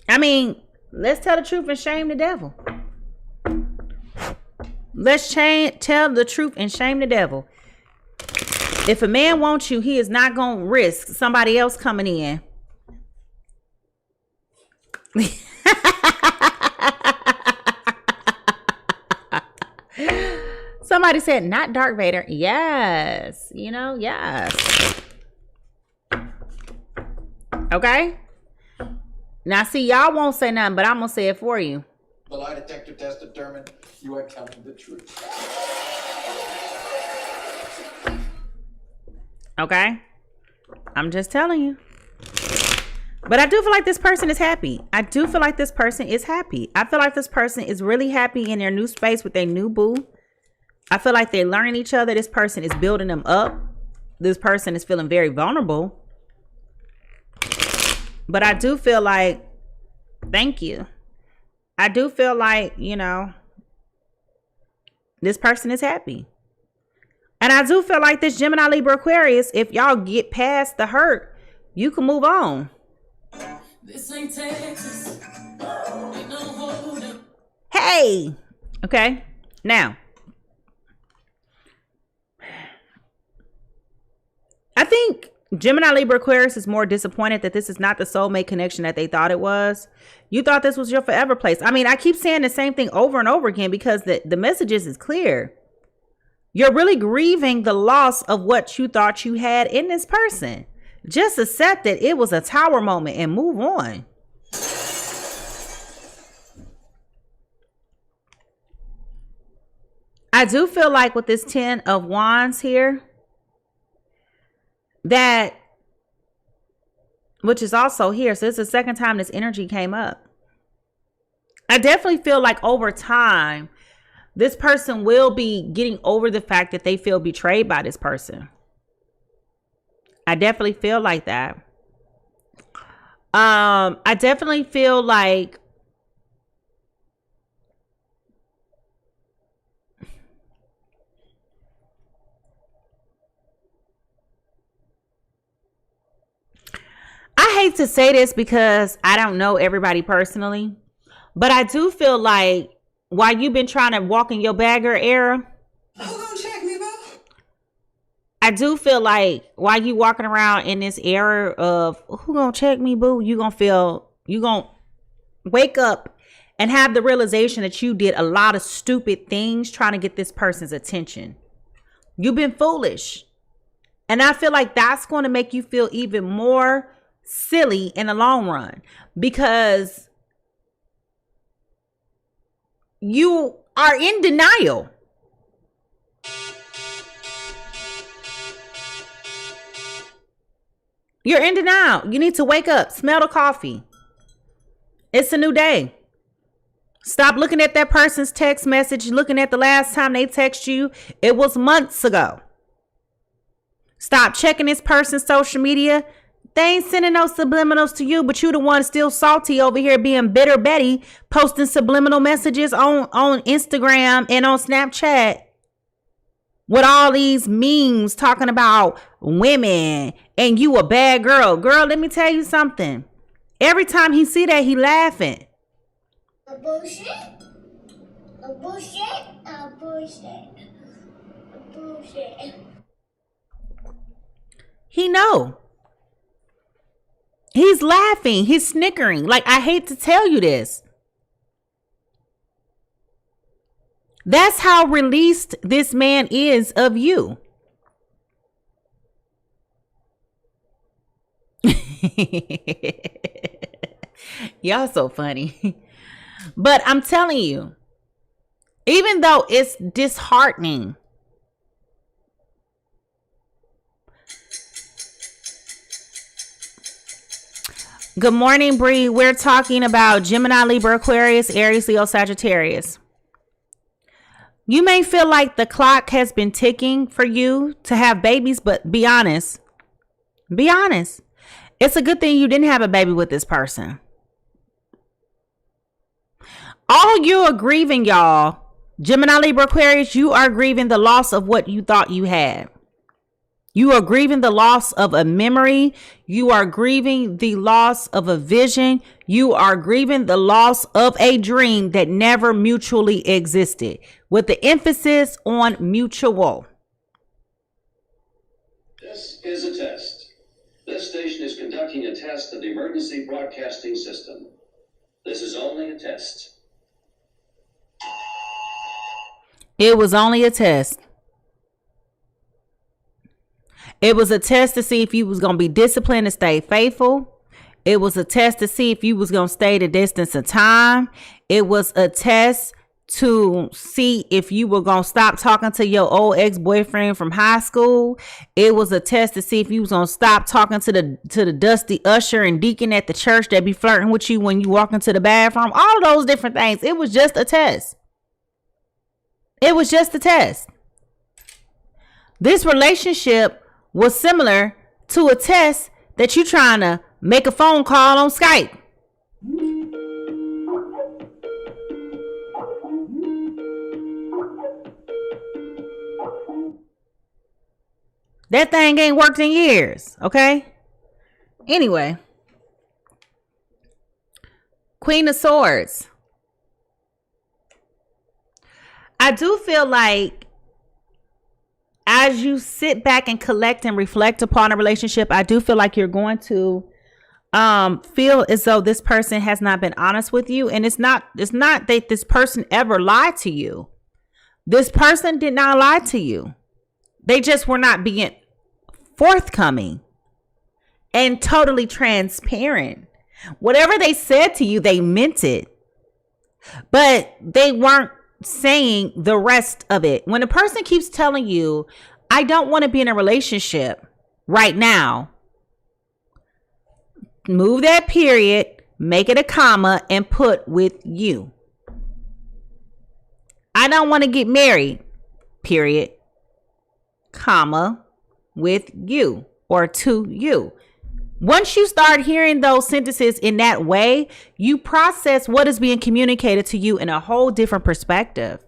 I mean, let's tell the truth and shame the devil. Let's tell the truth and shame the devil. If a man wants you, he is not gonna risk somebody else coming in. Somebody said, not Darth Vader. Yes. You know, yes. Okay. Now, see, y'all won't say nothing, but I'm going to say it for you. The lie detector test determined you are telling the truth. Okay? I'm just telling you. But I do feel like this person is happy. I do feel like this person is happy. I feel like this person is really happy in their new space with their new boo. I feel like they're learning each other. This person is building them up. This person is feeling very vulnerable. But I do feel like, thank you. I do feel like, you know, this person is happy. And I do feel like this Gemini, Libra, Aquarius, if y'all get past the hurt, you can move on. This ain't Texas. Ain't no holding. Hey, okay. Now, I think Gemini, Libra, Aquarius is more disappointed that this is not the soulmate connection that they thought it was. You thought this was your forever place. I mean, I keep saying the same thing over and over again because the messages is clear. You're really grieving the loss of what you thought you had in this person. Just accept that it was a tower moment and move on. I do feel like with this 10 of Wands here, that, which is also here, so it's the second time this energy came up. I definitely feel like over time, this person will be getting over the fact that they feel betrayed by this person. I definitely feel like that. I definitely feel like I hate to say this because I don't know everybody personally, but I do feel like while you've been trying to walk in your bagger era, Who gonna check me, bro? I do feel like while you walking around in this era of who gonna check me, boo, you gonna wake up and have the realization that you did a lot of stupid things trying to get this person's attention. You've been foolish. And I feel like that's going to make you feel even more silly in the long run because you are in denial. You're in denial. You need to wake up, smell the coffee. It's a new day. Stop looking at that person's text message, looking at the last time they text you. It was months ago. Stop checking this person's social media. They ain't sending no subliminals to you, but you the one still salty over here being bitter Betty, posting subliminal messages on Instagram and on Snapchat with all these memes talking about women and you a bad girl. Girl, let me tell you something. Every time he see that, he laughing. A bullshit? A bullshit? A bullshit? A bullshit? He know. He's laughing. He's snickering. Like, I hate to tell you this. That's how released this man is of you. Y'all so funny. But I'm telling you, even though it's disheartening, good morning, Bree. We're talking about Gemini, Libra, Aquarius, Aries, Leo, Sagittarius. You may feel like the clock has been ticking for you to have babies, but be honest. Be honest. It's a good thing you didn't have a baby with this person. All you are grieving, y'all, Gemini, Libra, Aquarius, you are grieving the loss of what you thought you had. You are grieving the loss of a memory. You are grieving the loss of a vision. You are grieving the loss of a dream that never mutually existed, with the emphasis on mutual. This is a test. This station is conducting a test of the emergency broadcasting system. This is only a test. It was only a test. It was a test to see if you was going to be disciplined and stay faithful. It was a test to see if you was going to stay the distance of time. It was a test to see if you were going to stop talking to your old ex-boyfriend from high school. It was a test to see if you was going to stop talking to the dusty usher and deacon at the church that be flirting with you when you walk into the bathroom. All of those different things. It was just a test. It was just a test. This relationship was similar to a test that you trying to make a phone call on Skype. That thing ain't worked in years, okay? Anyway. Queen of Swords. I do feel like as you sit back and collect and reflect upon a relationship, I do feel like you're going to feel as though this person has not been honest with you. And it's not that this person ever lied to you. This person did not lie to you. They just were not being forthcoming and totally transparent. Whatever they said to you, they meant it. But they weren't saying the rest of it. When a person keeps telling you, I don't want to be in a relationship right now, move that period, make it a comma, and put with you. I don't want to get married, period, comma, with you or to you. Once you start hearing those sentences in that way, you process what is being communicated to you in a whole different perspective.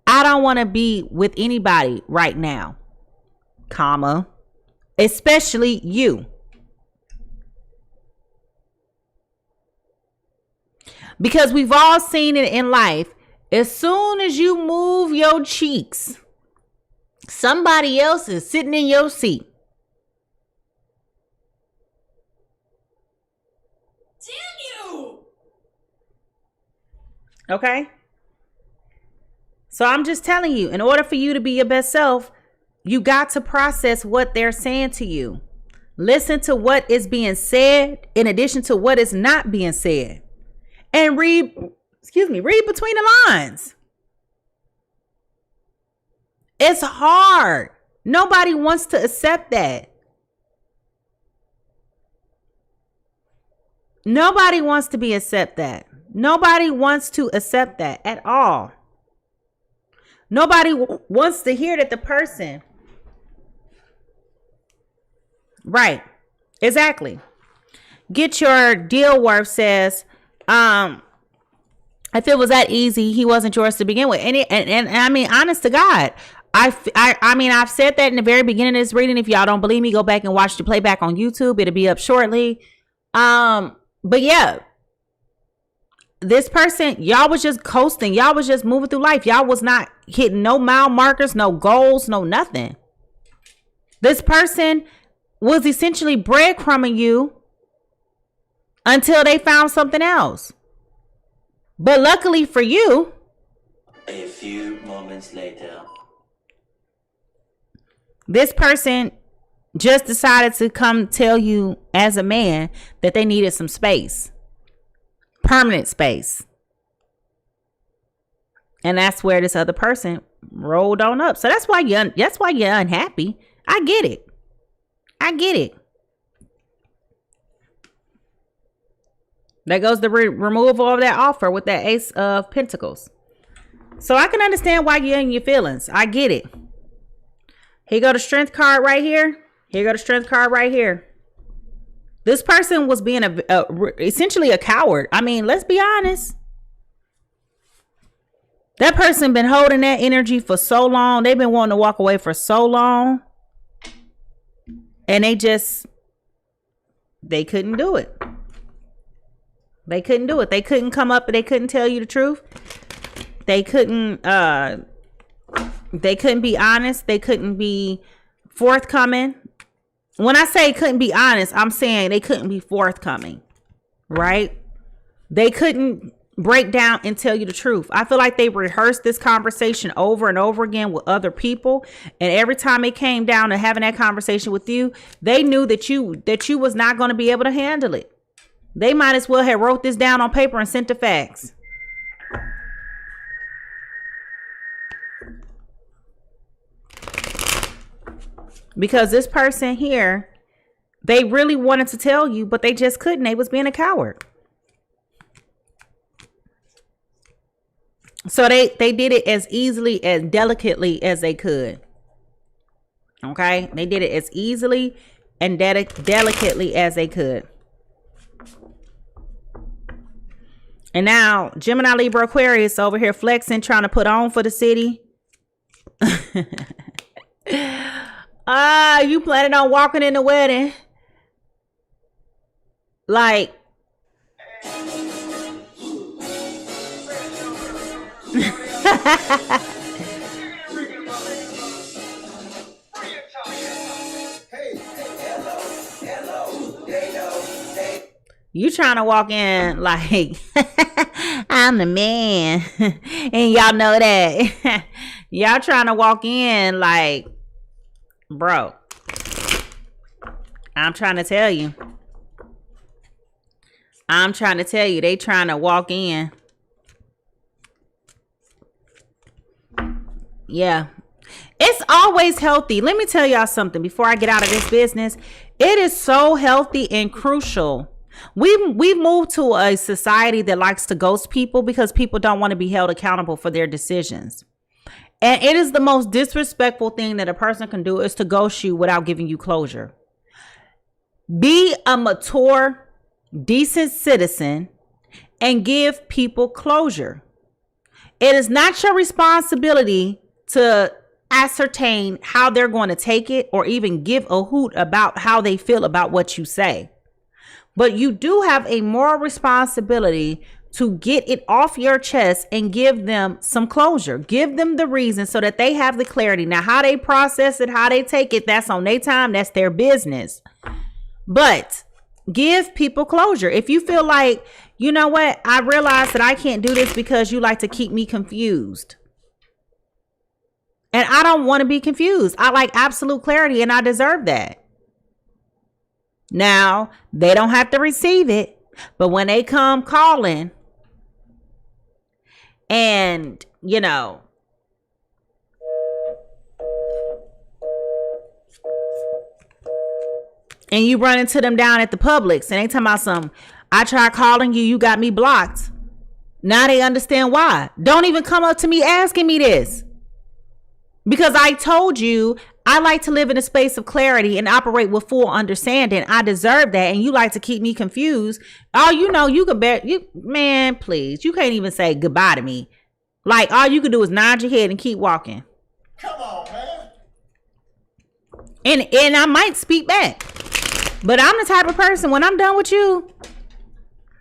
I don't want to be with anybody right now, comma, especially you. Because we've all seen it in life. As soon as you move your cheeks, somebody else is sitting in your seat. Damn you! Okay? So I'm just telling you, in order for you to be your best self, you got to process what they're saying to you. Listen to what is being said in addition to what is not being said. And read between the lines. It's hard. Nobody wants to accept that. Nobody wants to accept that. Nobody wants to accept that at all. Nobody wants to hear that the person. Right. Exactly. Get Your Deal Worth says, if it was that easy, he wasn't yours to begin with. And I mean, honest to God, I mean, I've said that in the very beginning of this reading. If y'all don't believe me, go back and watch the playback on YouTube. It'll be up shortly. But yeah, this person, y'all was just coasting. Y'all was just moving through life. Y'all was not hitting no mile markers, no goals, no nothing. This person was essentially breadcrumbing you until they found something else. But luckily for you, a few moments later, this person just decided to come tell you as a man that they needed some space, permanent space. And that's where this other person rolled on up. So that's why you're unhappy. I get it. I get it. That goes the removal of that offer with that Ace of Pentacles. So I can understand why you're in your feelings. I get it. Here go the Strength card right here. Here go the Strength card right here. This person was being essentially a coward. I mean, let's be honest. That person been holding that energy for so long. They've been wanting to walk away for so long. And they couldn't do it. They couldn't do it. They couldn't come up and they couldn't tell you the truth. They couldn't be honest. They couldn't be forthcoming. When I say couldn't be honest, I'm saying they couldn't be forthcoming, right? They couldn't break down and tell you the truth. I feel like they rehearsed this conversation over and over again with other people, and every time it came down to having that conversation with you, they knew that you was not going to be able to handle it. They might as well have wrote this down on paper and sent the fax. Because this person here, they really wanted to tell you, but they just couldn't. They was being a coward. So they did it as easily, as delicately as they could. Okay? They did it as easily and delicately as they could. And now, Gemini, Libra, Aquarius over here flexing, trying to put on for the city. You planning on walking in the wedding? Like, you trying to walk in like I'm the man, and y'all know that. Y'all trying to walk in like, bro, I'm trying to tell you. They trying to walk in. Yeah. It's always healthy. Let me tell y'all something before I get out of this business. It is so healthy and crucial. We've moved to a society that likes to ghost people because people don't want to be held accountable for their decisions. And it is the most disrespectful thing that a person can do is to ghost you without giving you closure. Be a mature, decent citizen and give people closure. It is not your responsibility to ascertain how they're going to take it or even give a hoot about how they feel about what you say. But you do have a moral responsibility to get it off your chest and give them some closure. Give them the reason so that they have the clarity. Now, how they process it, how they take it, that's on their time. That's their business. But give people closure. If you feel like, you know what, I realize that I can't do this because you like to keep me confused. And I don't want to be confused. I like absolute clarity and I deserve that. Now, they don't have to receive it. But when they come calling and, you know, and you run into them down at the Publix and they talking about something, I tried calling you, you got me blocked. Now they understand why. Don't even come up to me asking me this. Because I told you I like to live in a space of clarity and operate with full understanding. I deserve that. And you like to keep me confused. Oh, you know, you can bear you, man, please. You can't even say goodbye to me. Like all you can do is nod your head and keep walking. Come on, man. And I might speak back. But I'm the type of person when I'm done with you,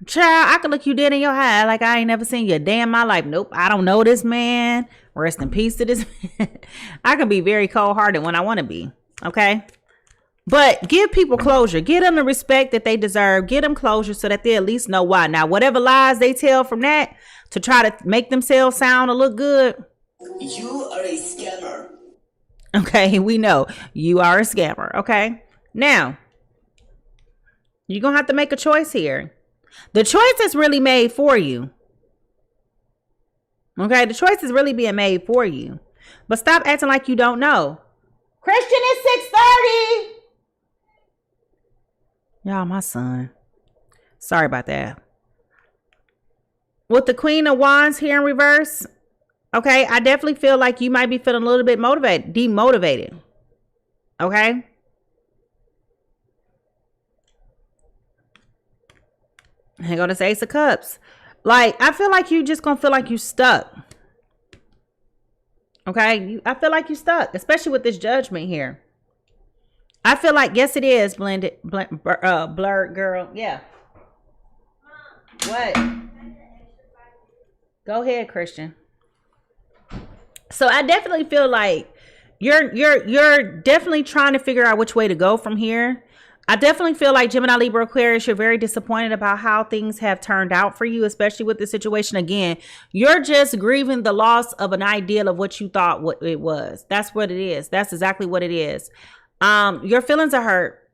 child, I can look you dead in your eye like I ain't never seen you a day in my life. Nope, I don't know this man. Rest in peace to this man. I can be very cold-hearted when I want to be, okay? But give people closure. Give them the respect that they deserve. Give them closure so that they at least know why. Now, whatever lies they tell from that to try to make themselves sound or look good. You are a scammer. Okay, we know you are a scammer, okay? Now, you're going to have to make a choice here. The choice is really made for you. Okay, the choice is really being made for you. But stop acting like you don't know. Christian is 6:30. Y'all, my son. Sorry about that. With the Queen of Wands here in reverse, okay, I definitely feel like you might be feeling a little bit demotivated. Okay? I'm going to say Ace of Cups. Like, I feel like you just going to feel like you stuck. Okay? I feel like you stuck, especially with this judgment here. I feel like, yes, it is, blurred girl. Yeah. What? Go ahead, Christian. So I definitely feel like you're definitely trying to figure out which way to go from here. I definitely feel like Gemini, Libra, Aquarius, you're very disappointed about how things have turned out for you, especially with this situation. Again, you're just grieving the loss of an ideal of what you thought what it was. That's what it is. That's exactly what it is. Your feelings are hurt.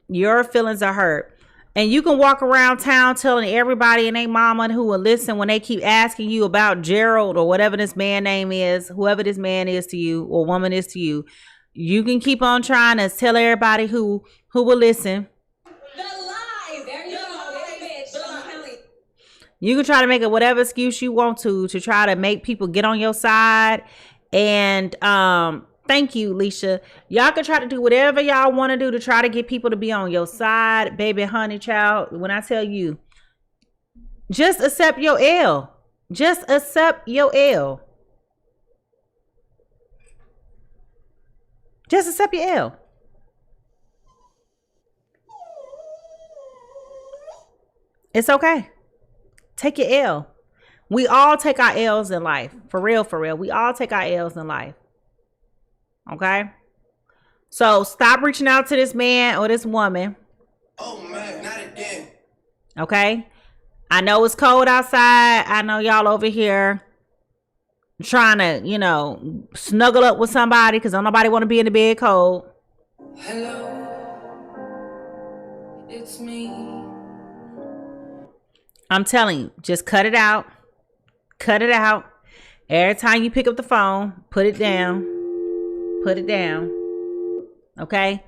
Your feelings are hurt. And you can walk around town telling everybody and their mama who will listen when they keep asking you about Gerald or whatever this man name is, whoever this man is to you or woman is to you. You can keep on trying to tell everybody who will listen. The lie. There you go. Bitch. You can try to make it whatever excuse you want to try to make people get on your side. And thank you, Leisha. Y'all can try to do whatever y'all want to do to try to get people to be on your side. Baby, honey, child, when I tell you, just accept your L. Just accept your L. Just accept your L. It's okay. Take your L. We all take our L's in life. For real, for real. We all take our L's in life. Okay? So stop reaching out to this man or this woman. Oh man, not again. Okay? I know it's cold outside. I know y'all over here trying to, snuggle up with somebody because don't nobody want to be in the bed cold. Hello. It's me. I'm telling you, just cut it out. Cut it out. Every time you pick up the phone, put it down. Put it down. Okay?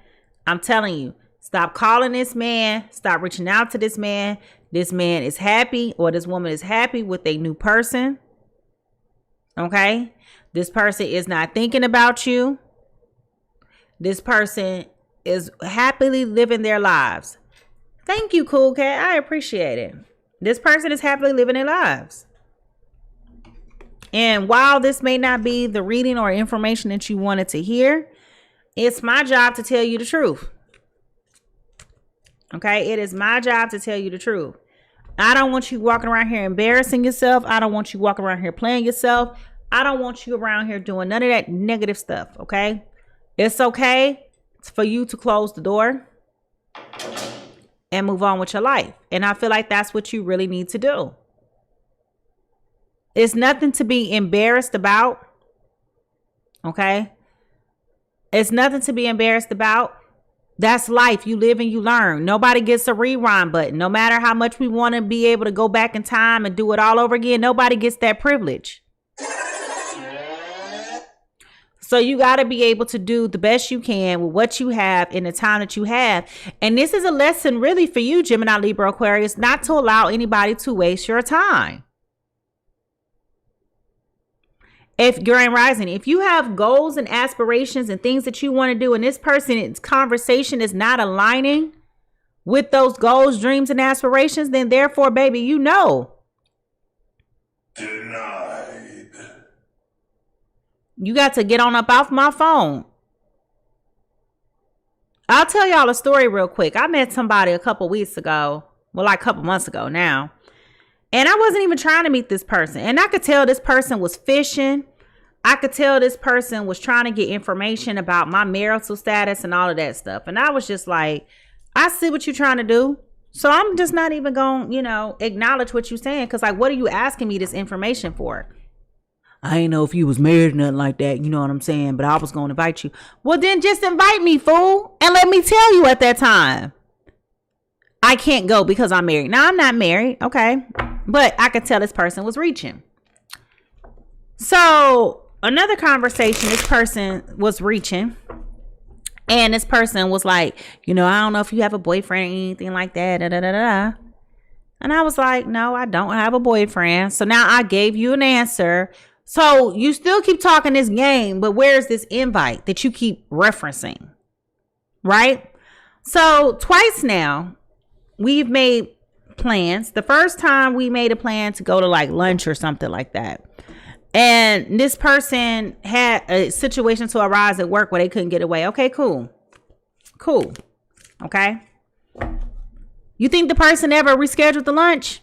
I'm telling you, stop calling this man. Stop reaching out to this man. This man is happy or this woman is happy with a new person. Okay? This person is not thinking about you. This person is happily living their lives. Thank you, Cool Cat. I appreciate it. This person is happily living their lives. And while this may not be the reading or information that you wanted to hear, it's my job to tell you the truth. Okay? It is my job to tell you the truth. I don't want you walking around here embarrassing yourself. I don't want you walking around here playing yourself. I don't want you around here doing none of that negative stuff. Okay? It's okay for you to close the door and move on with your life. And I feel like that's what you really need to do. It's nothing to be embarrassed about. Okay? It's nothing to be embarrassed about. That's life. You live and you learn. Nobody gets a rewind button. No matter how much we want to be able to go back in time and do it all over again, nobody gets that privilege. So you got to be able to do the best you can with what you have in the time that you have. And this is a lesson really for you, Gemini, Libra, Aquarius, not to allow anybody to waste your time. If you're in rising, if you have goals and aspirations and things that you want to do, and this person's conversation is not aligning with those goals, dreams, and aspirations, then therefore, baby, Denied. You got to get on up off my phone. I'll tell y'all a story real quick. I met somebody a couple weeks ago. Well, like a couple months ago now. And I wasn't even trying to meet this person. And I could tell this person was fishing. I could tell this person was trying to get information about my marital status and all of that stuff. And I was just like, I see what you're trying to do. So I'm just not even going to, acknowledge what you're saying. Because like, what are you asking me this information for? I ain't know if you was married or nothing like that. You know what I'm saying? But I was going to invite you. Well, then just invite me, fool. And let me tell you at that time. I can't go because I'm married. Now, I'm not married. Okay. But I could tell this person was reaching. So another conversation, this person was reaching. And this person was like, I don't know if you have a boyfriend or anything like that. Da, da, da, da. And I was like, no, I don't have a boyfriend. So now I gave you an answer. So you still keep talking this game, but where's this invite that you keep referencing? Right? So twice now, we've made plans. The first time we made a plan to go to like lunch or something like that. And this person had a situation to arise at work where they couldn't get away. Okay, cool. Cool. Okay. You think the person ever rescheduled the lunch?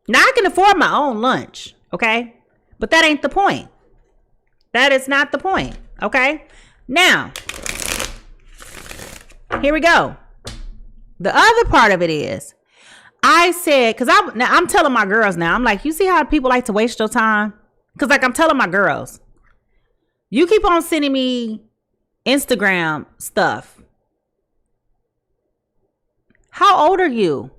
Now I can afford my own lunch. Okay. But that ain't the point. That is not the point. Okay. Now, here we go. The other part of it is, I said, because I'm telling my girls now, I'm like, you see how people like to waste your time? Because like I'm telling my girls, you keep on sending me Instagram stuff. How old are you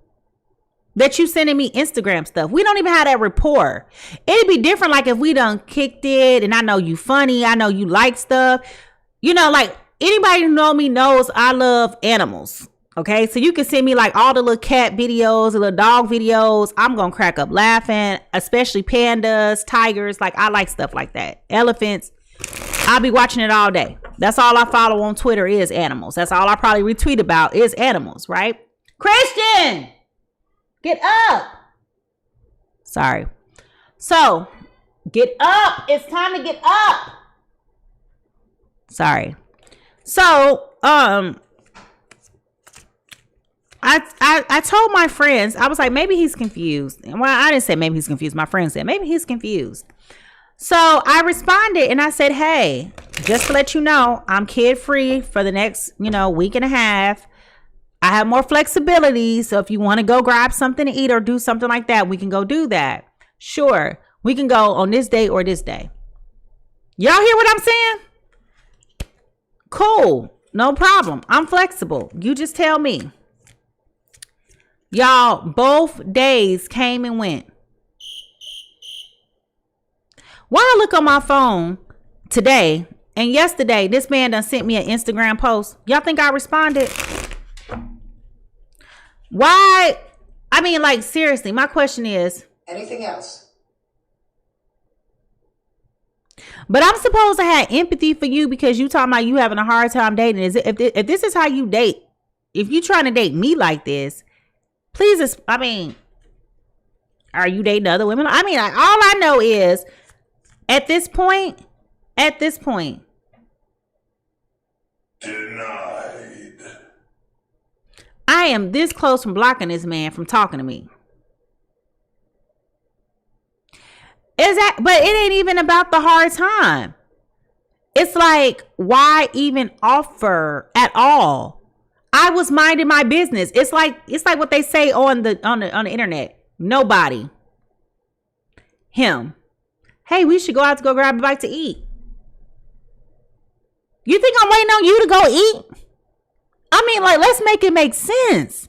that you sending me Instagram stuff? We don't even have that rapport. It'd be different like if we done kicked it and I know you funny, I know you like stuff. You know, like anybody who know me knows I love animals. Okay, so you can send me like all the little cat videos, the little dog videos. I'm gonna crack up laughing, especially pandas, tigers. Like I like stuff like that. Elephants. I'll be watching it all day. That's all I follow on Twitter is animals. That's all I probably retweet about is animals, right? Christian, get up. Sorry. So get up. It's time to get up. Sorry. So, I told my friends, I was like, maybe he's confused. Well, I didn't say maybe he's confused. My friend said, maybe he's confused. So I responded and I said, hey, just to let you know, I'm kid free for the next, week and a half. I have more flexibility. So if you want to go grab something to eat or do something like that, we can go do that. Sure. We can go on this day or this day. Y'all hear what I'm saying? Cool. No problem. I'm flexible. You just tell me. Y'all, both days came and went. Why I look on my phone today and yesterday, this man done sent me an Instagram post. Y'all think I responded? Why? I mean, like, seriously, my question is. Anything else? But I'm supposed to have empathy for you because you talking about you having a hard time dating. If this is how you date, if you trying to date me like this, please, are you dating other women? I mean, all I know is at this point, denied. I am this close from blocking this man from talking to me. But it ain't even about the hard time. It's like, why even offer at all? I was minding my business. It's like what they say on the internet. Nobody. Him. Hey, we should go out to go grab a bite to eat. You think I'm waiting on you to go eat? I mean, like, let's make it make sense.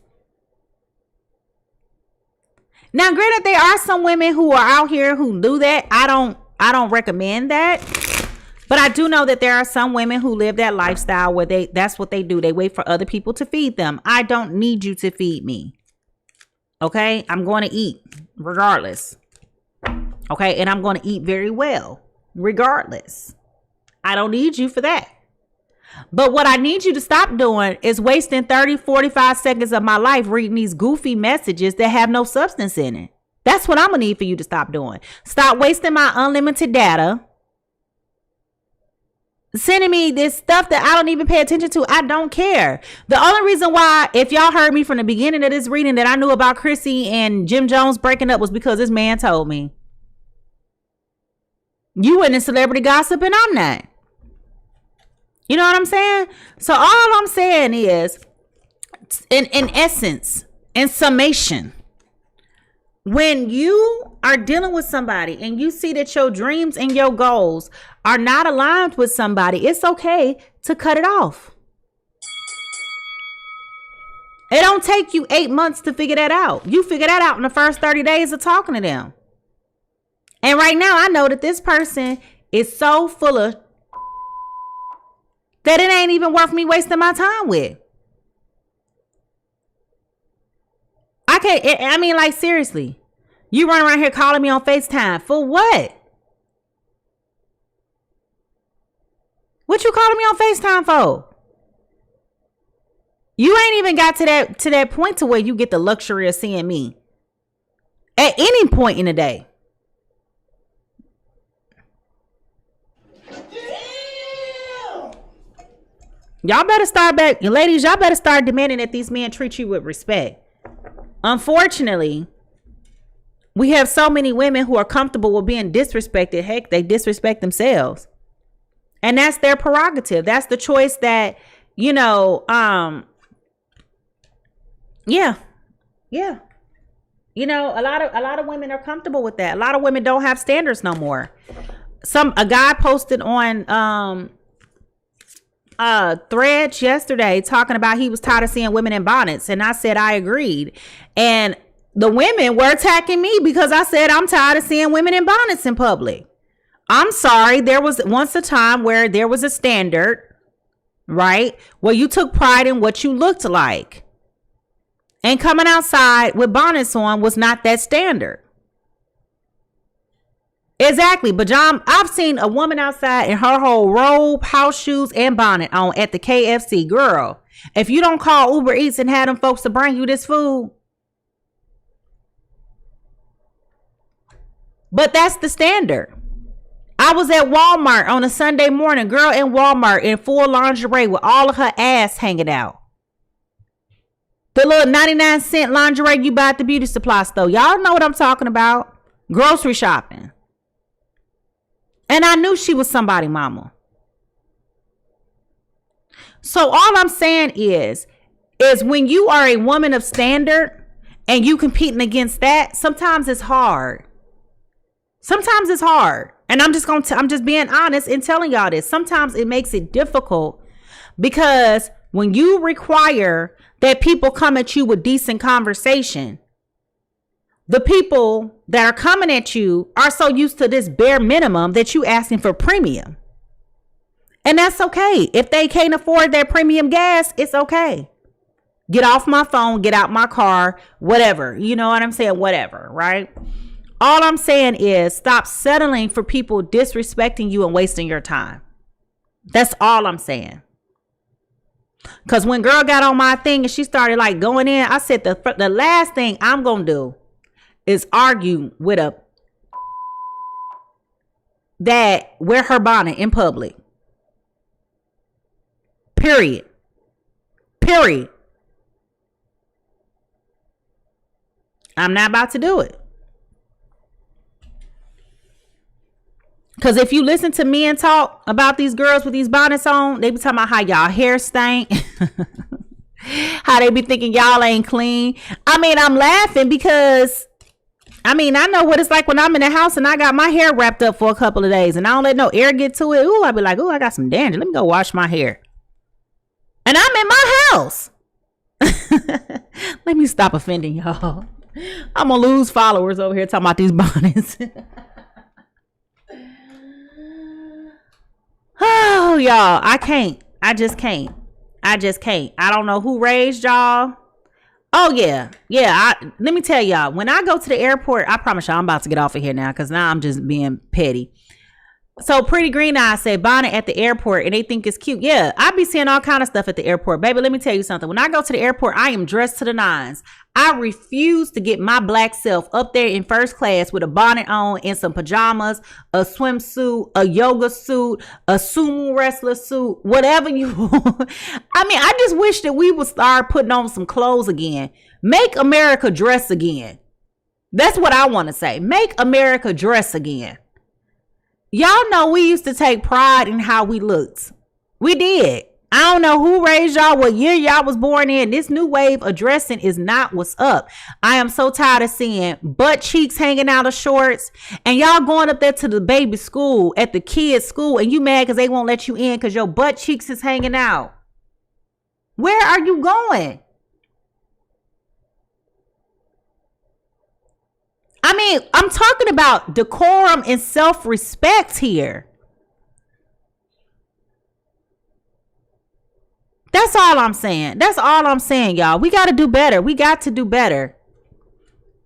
Now, granted, there are some women who are out here who do that. I don't recommend that. But I do know that there are some women who live that lifestyle where that's what they do. They wait for other people to feed them. I don't need you to feed me. Okay? I'm going to eat regardless. Okay? And I'm going to eat very well regardless. I don't need you for that. But what I need you to stop doing is wasting 30, 45 seconds of my life reading these goofy messages that have no substance in it. That's what I'm going to need for you to stop doing. Stop wasting my unlimited data. Sending me this stuff that I don't even pay attention to. I don't care. The only reason why, if y'all heard me from the beginning of this reading, that I knew about Chrissy and Jim Jones breaking up was because this man told me. You in the celebrity gossip and I'm not. You know what I'm saying? So all I'm saying is, in essence, in summation, when you are dealing with somebody and you see that your dreams and your goals are not aligned with somebody, it's okay to cut it off. It don't take you 8 months to figure that out. You figure that out in the first 30 days of talking to them. And right now, I know that this person is so full of that it ain't even worth me wasting my time with. I mean, like, seriously. You run around here calling me on FaceTime. For what? What you calling me on FaceTime for? You ain't even got to that point to where you get the luxury of seeing me. At any point in the day. Y'all better start back. Ladies, y'all better start demanding that these men treat you with respect. Unfortunately, we have so many women who are comfortable with being disrespected. Heck, they disrespect themselves. And that's their prerogative. That's the choice that, yeah. A lot of women are comfortable with that. A lot of women don't have standards no more. A guy posted on Threads yesterday talking about he was tired of seeing women in bonnets, and I said I agreed. And the women were attacking me because I said I'm tired of seeing women in bonnets in public. I'm sorry. There was once a time where there was a standard, right? Where you took pride in what you looked like. And coming outside with bonnets on was not that standard. Exactly. But John, I've seen a woman outside in her whole robe, house shoes, and bonnet on at the KFC. Girl, if you don't call Uber Eats and have them folks to bring you this food. But that's the standard. I was at Walmart on a Sunday morning, girl in Walmart in full lingerie with all of her ass hanging out. The little 99-cent lingerie you buy at the beauty supply store. Y'all know what I'm talking about. Grocery shopping. And I knew she was somebody's mama. So all I'm saying is when you are a woman of standard and you competing against that, sometimes it's hard. Sometimes it's hard. And I'm just being honest and telling y'all this. Sometimes it makes it difficult because when you require that people come at you with decent conversation, the people that are coming at you are so used to this bare minimum that you asking for premium. And that's okay. If they can't afford their premium gas, it's okay. Get off my phone, get out my car, whatever. You know what I'm saying? Whatever, right? All I'm saying is stop settling for people disrespecting you and wasting your time. That's all I'm saying. Because when girl got on my thing and she started like going in, I said the last thing I'm going to do is argue with that wear her bonnet in public. Period. I'm not about to do it. Because if you listen to men talk about these girls with these bonnets on, they be talking about how y'all hair stank. How they be thinking y'all ain't clean. I mean, I'm laughing because, I know what it's like when I'm in the house and I got my hair wrapped up for a couple of days and I don't let no air get to it. Ooh, I be like, ooh, I got some dandruff. Let me go wash my hair. And I'm in my house. Let me stop offending y'all. I'm going to lose followers over here talking about these bonnets. Oh, y'all, I can't. I just can't. I don't know who raised y'all. Oh, yeah. Let me tell y'all, when I go to the airport, I promise y'all I'm about to get off of here now because now I'm just being petty. So Pretty Green Eyes say bonnet at the airport and they think it's cute. Yeah, I be seeing all kind of stuff at the airport. Baby, let me tell you something. When I go to the airport, I am dressed to the nines. I refuse to get my black self up there in first class with a bonnet on and some pajamas, a swimsuit, a yoga suit, a sumo wrestler suit, whatever you want. I just wish that we would start putting on some clothes again. Make America dress again. That's what I want to say. Make America dress again. Y'all know we used to take pride in how we looked. We did. I don't know who raised y'all, what year y'all was born in. This new wave of dressing is not what's up. I am so tired of seeing butt cheeks hanging out of shorts and y'all going up there to the baby school at the kids' school and you mad because they won't let you in because your butt cheeks is hanging out. Where are you going? I'm talking about decorum and self-respect here. That's all I'm saying. That's all I'm saying, y'all. We got to do better. We got to do better.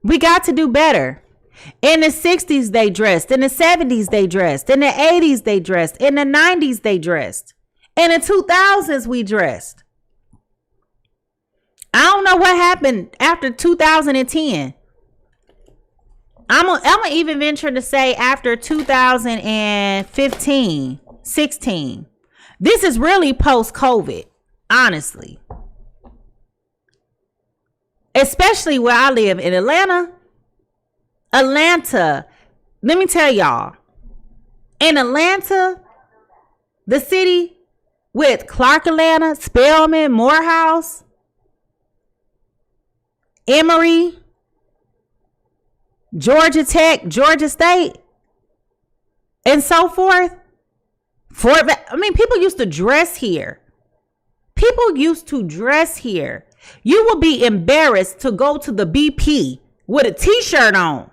We got to do better. In the 60s, they dressed. In the 70s, they dressed. In the 80s, they dressed. In the 90s, they dressed. In the 2000s, we dressed. I don't know what happened after 2010. I'm gonna even venture to say after 2015, 16. This is really post-COVID, honestly. Especially where I live in Atlanta. Let me tell y'all. In Atlanta, The city with Clark Atlanta, Spelman, Morehouse, Emory, Georgia Tech, Georgia State, and so forth. People used to dress here. People used to dress here. You will be embarrassed to go to the BP with a t-shirt on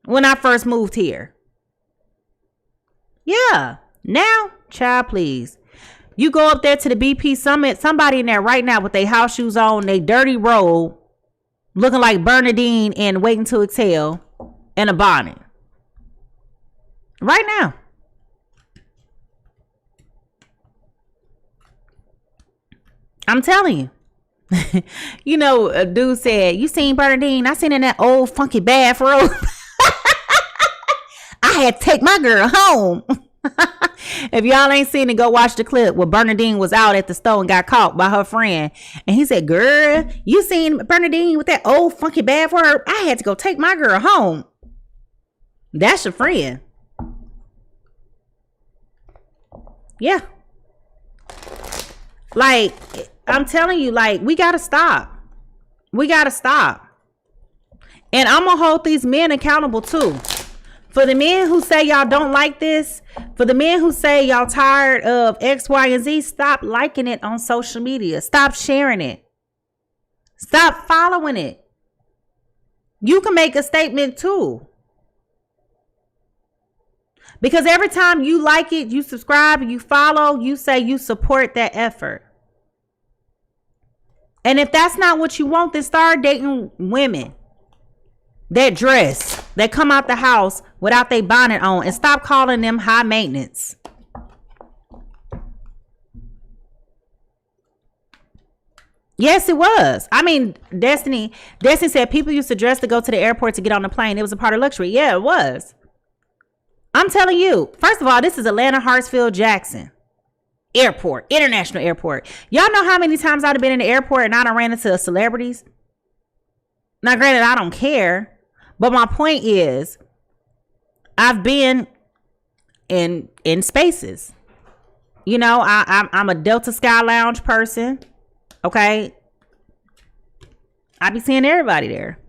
when I first moved here. Yeah. Now, child, please. You go up there to the BP Summit, somebody in there right now with their house shoes on, they dirty robe, looking like Bernadine and Waiting to Exhale, and a bonnet. Right now. I'm telling you. You know, a dude said, you seen Bernadine? I seen in that old funky bathrobe. I had to take my girl home. If y'all ain't seen it, go watch the clip where Bernadine was out at the store and got caught by her friend. And he said, girl, you seen Bernadine with that old funky bathrobe? I had to go take my girl home. That's your friend. Yeah. Like, I'm telling you, like, we gotta stop. We gotta stop. And I'm gonna hold these men accountable too. For the men who say y'all don't like this, for the men who say y'all tired of X, Y, and Z, stop liking it on social media. Stop sharing it. Stop following it. You can make a statement too. Because every time you like it, you subscribe, you follow, you say you support that effort. And if that's not what you want, then start dating women that dress, that come out the house without their bonnet on, and stop calling them high maintenance. Yes, it was. I mean, Destiny said people used to dress to go to the airport to get on the plane. It was a part of luxury. Yeah, it was. I'm telling you, first of all, this is Atlanta Hartsfield Jackson Airport, International Airport. Y'all know how many times I've been in the airport and I done ran into celebrities? Now, granted, I don't care, but my point is, I've been in spaces. You know, I'm a Delta Sky Lounge person. Okay, I be seeing everybody there.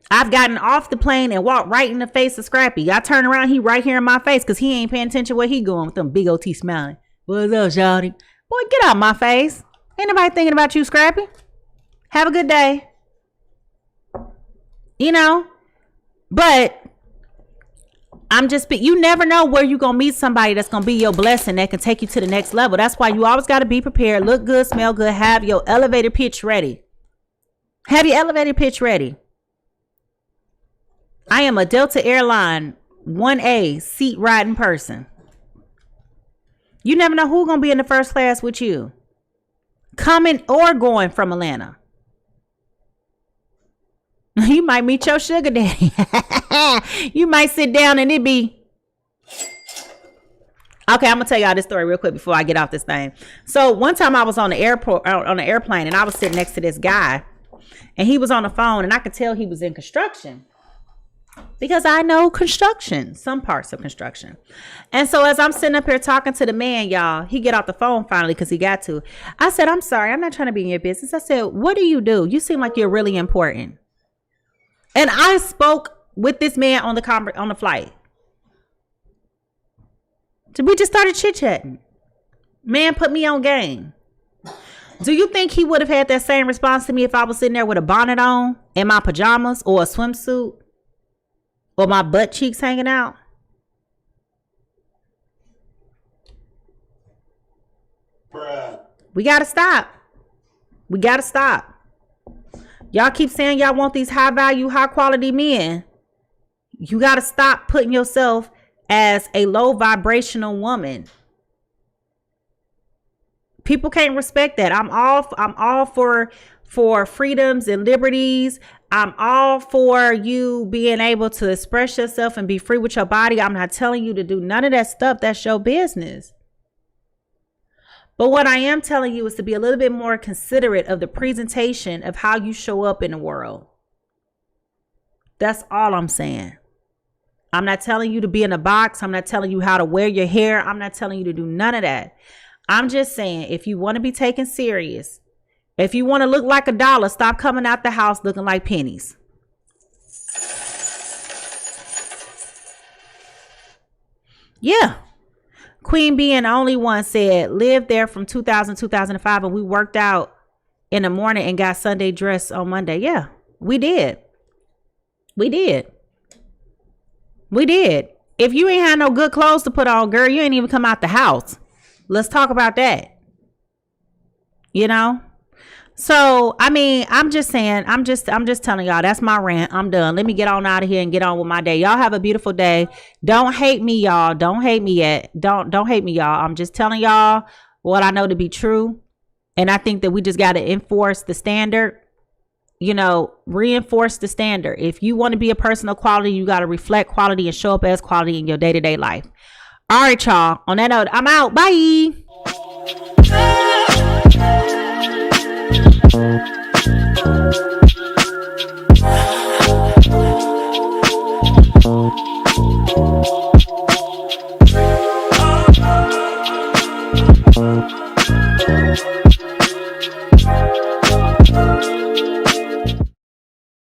I've gotten off the plane and walked right in the face of Scrappy. I turn around, he right here in my face because he ain't paying attention where he going with them big old teeth smiling. What's up, shawty? Boy, get out my face. Ain't nobody thinking about you, Scrappy. Have a good day. You know, but I'm just, you never know where you're going to meet somebody that's going to be your blessing that can take you to the next level. That's why you always got to be prepared. Look good, smell good. Have your elevator pitch ready. Have your elevator pitch ready. I am a Delta Airline 1A seat riding person. You never know who's going to be in the first class with you. Coming or going from Atlanta. You might meet your sugar daddy. You might sit down and it be. Okay, I'm going to tell y'all this story real quick before I get off this thing. So one time I was on the airplane and I was sitting next to this guy. And he was on the phone and I could tell he was in construction. Because I know construction, some parts of construction. And so as I'm sitting up here talking to the man, y'all, he get off the phone finally because he got to. I said, I'm sorry, I'm not trying to be in your business. I said, what do? You seem like you're really important. And I spoke with this man on the flight. So we just started chit-chatting. Man put me on game. Do you think he would have had that same response to me if I was sitting there with a bonnet on in my pajamas or a swimsuit? Or my butt cheeks hanging out? Bruh. We gotta stop. We gotta stop. Y'all keep saying y'all want these high value, high quality men. You gotta stop putting yourself as a low vibrational woman. People can't respect that. I'm all for freedoms and liberties. I'm all for you being able to express yourself and be free with your body. I'm not telling you to do none of that stuff. That's your business. But what I am telling you is to be a little bit more considerate of the presentation of how you show up in the world. That's all I'm saying. I'm not telling you to be in a box. I'm not telling you how to wear your hair. I'm not telling you to do none of that. I'm just saying, if you want to be taken serious, if you want to look like a dollar, stop coming out the house looking like pennies. Yeah. Queen being the only one said, lived there from 2005, and we worked out in the morning and got Sunday dress on Monday. Yeah, we did. We did. We did. If you ain't had no good clothes to put on, girl, you ain't even come out the house. Let's talk about that. You know? So, I mean, I'm just saying, I'm just telling y'all, that's my rant. I'm done. Let me get on out of here and get on with my day. Y'all have a beautiful day. Don't hate me, y'all. Don't hate me yet. Don't hate me, y'all. I'm just telling y'all what I know to be true. And I think that we just got to enforce the standard, you know, reinforce the standard. If you want to be a person of quality, you got to reflect quality and show up as quality in your day-to-day life. All right, y'all. On that note, I'm out. Bye.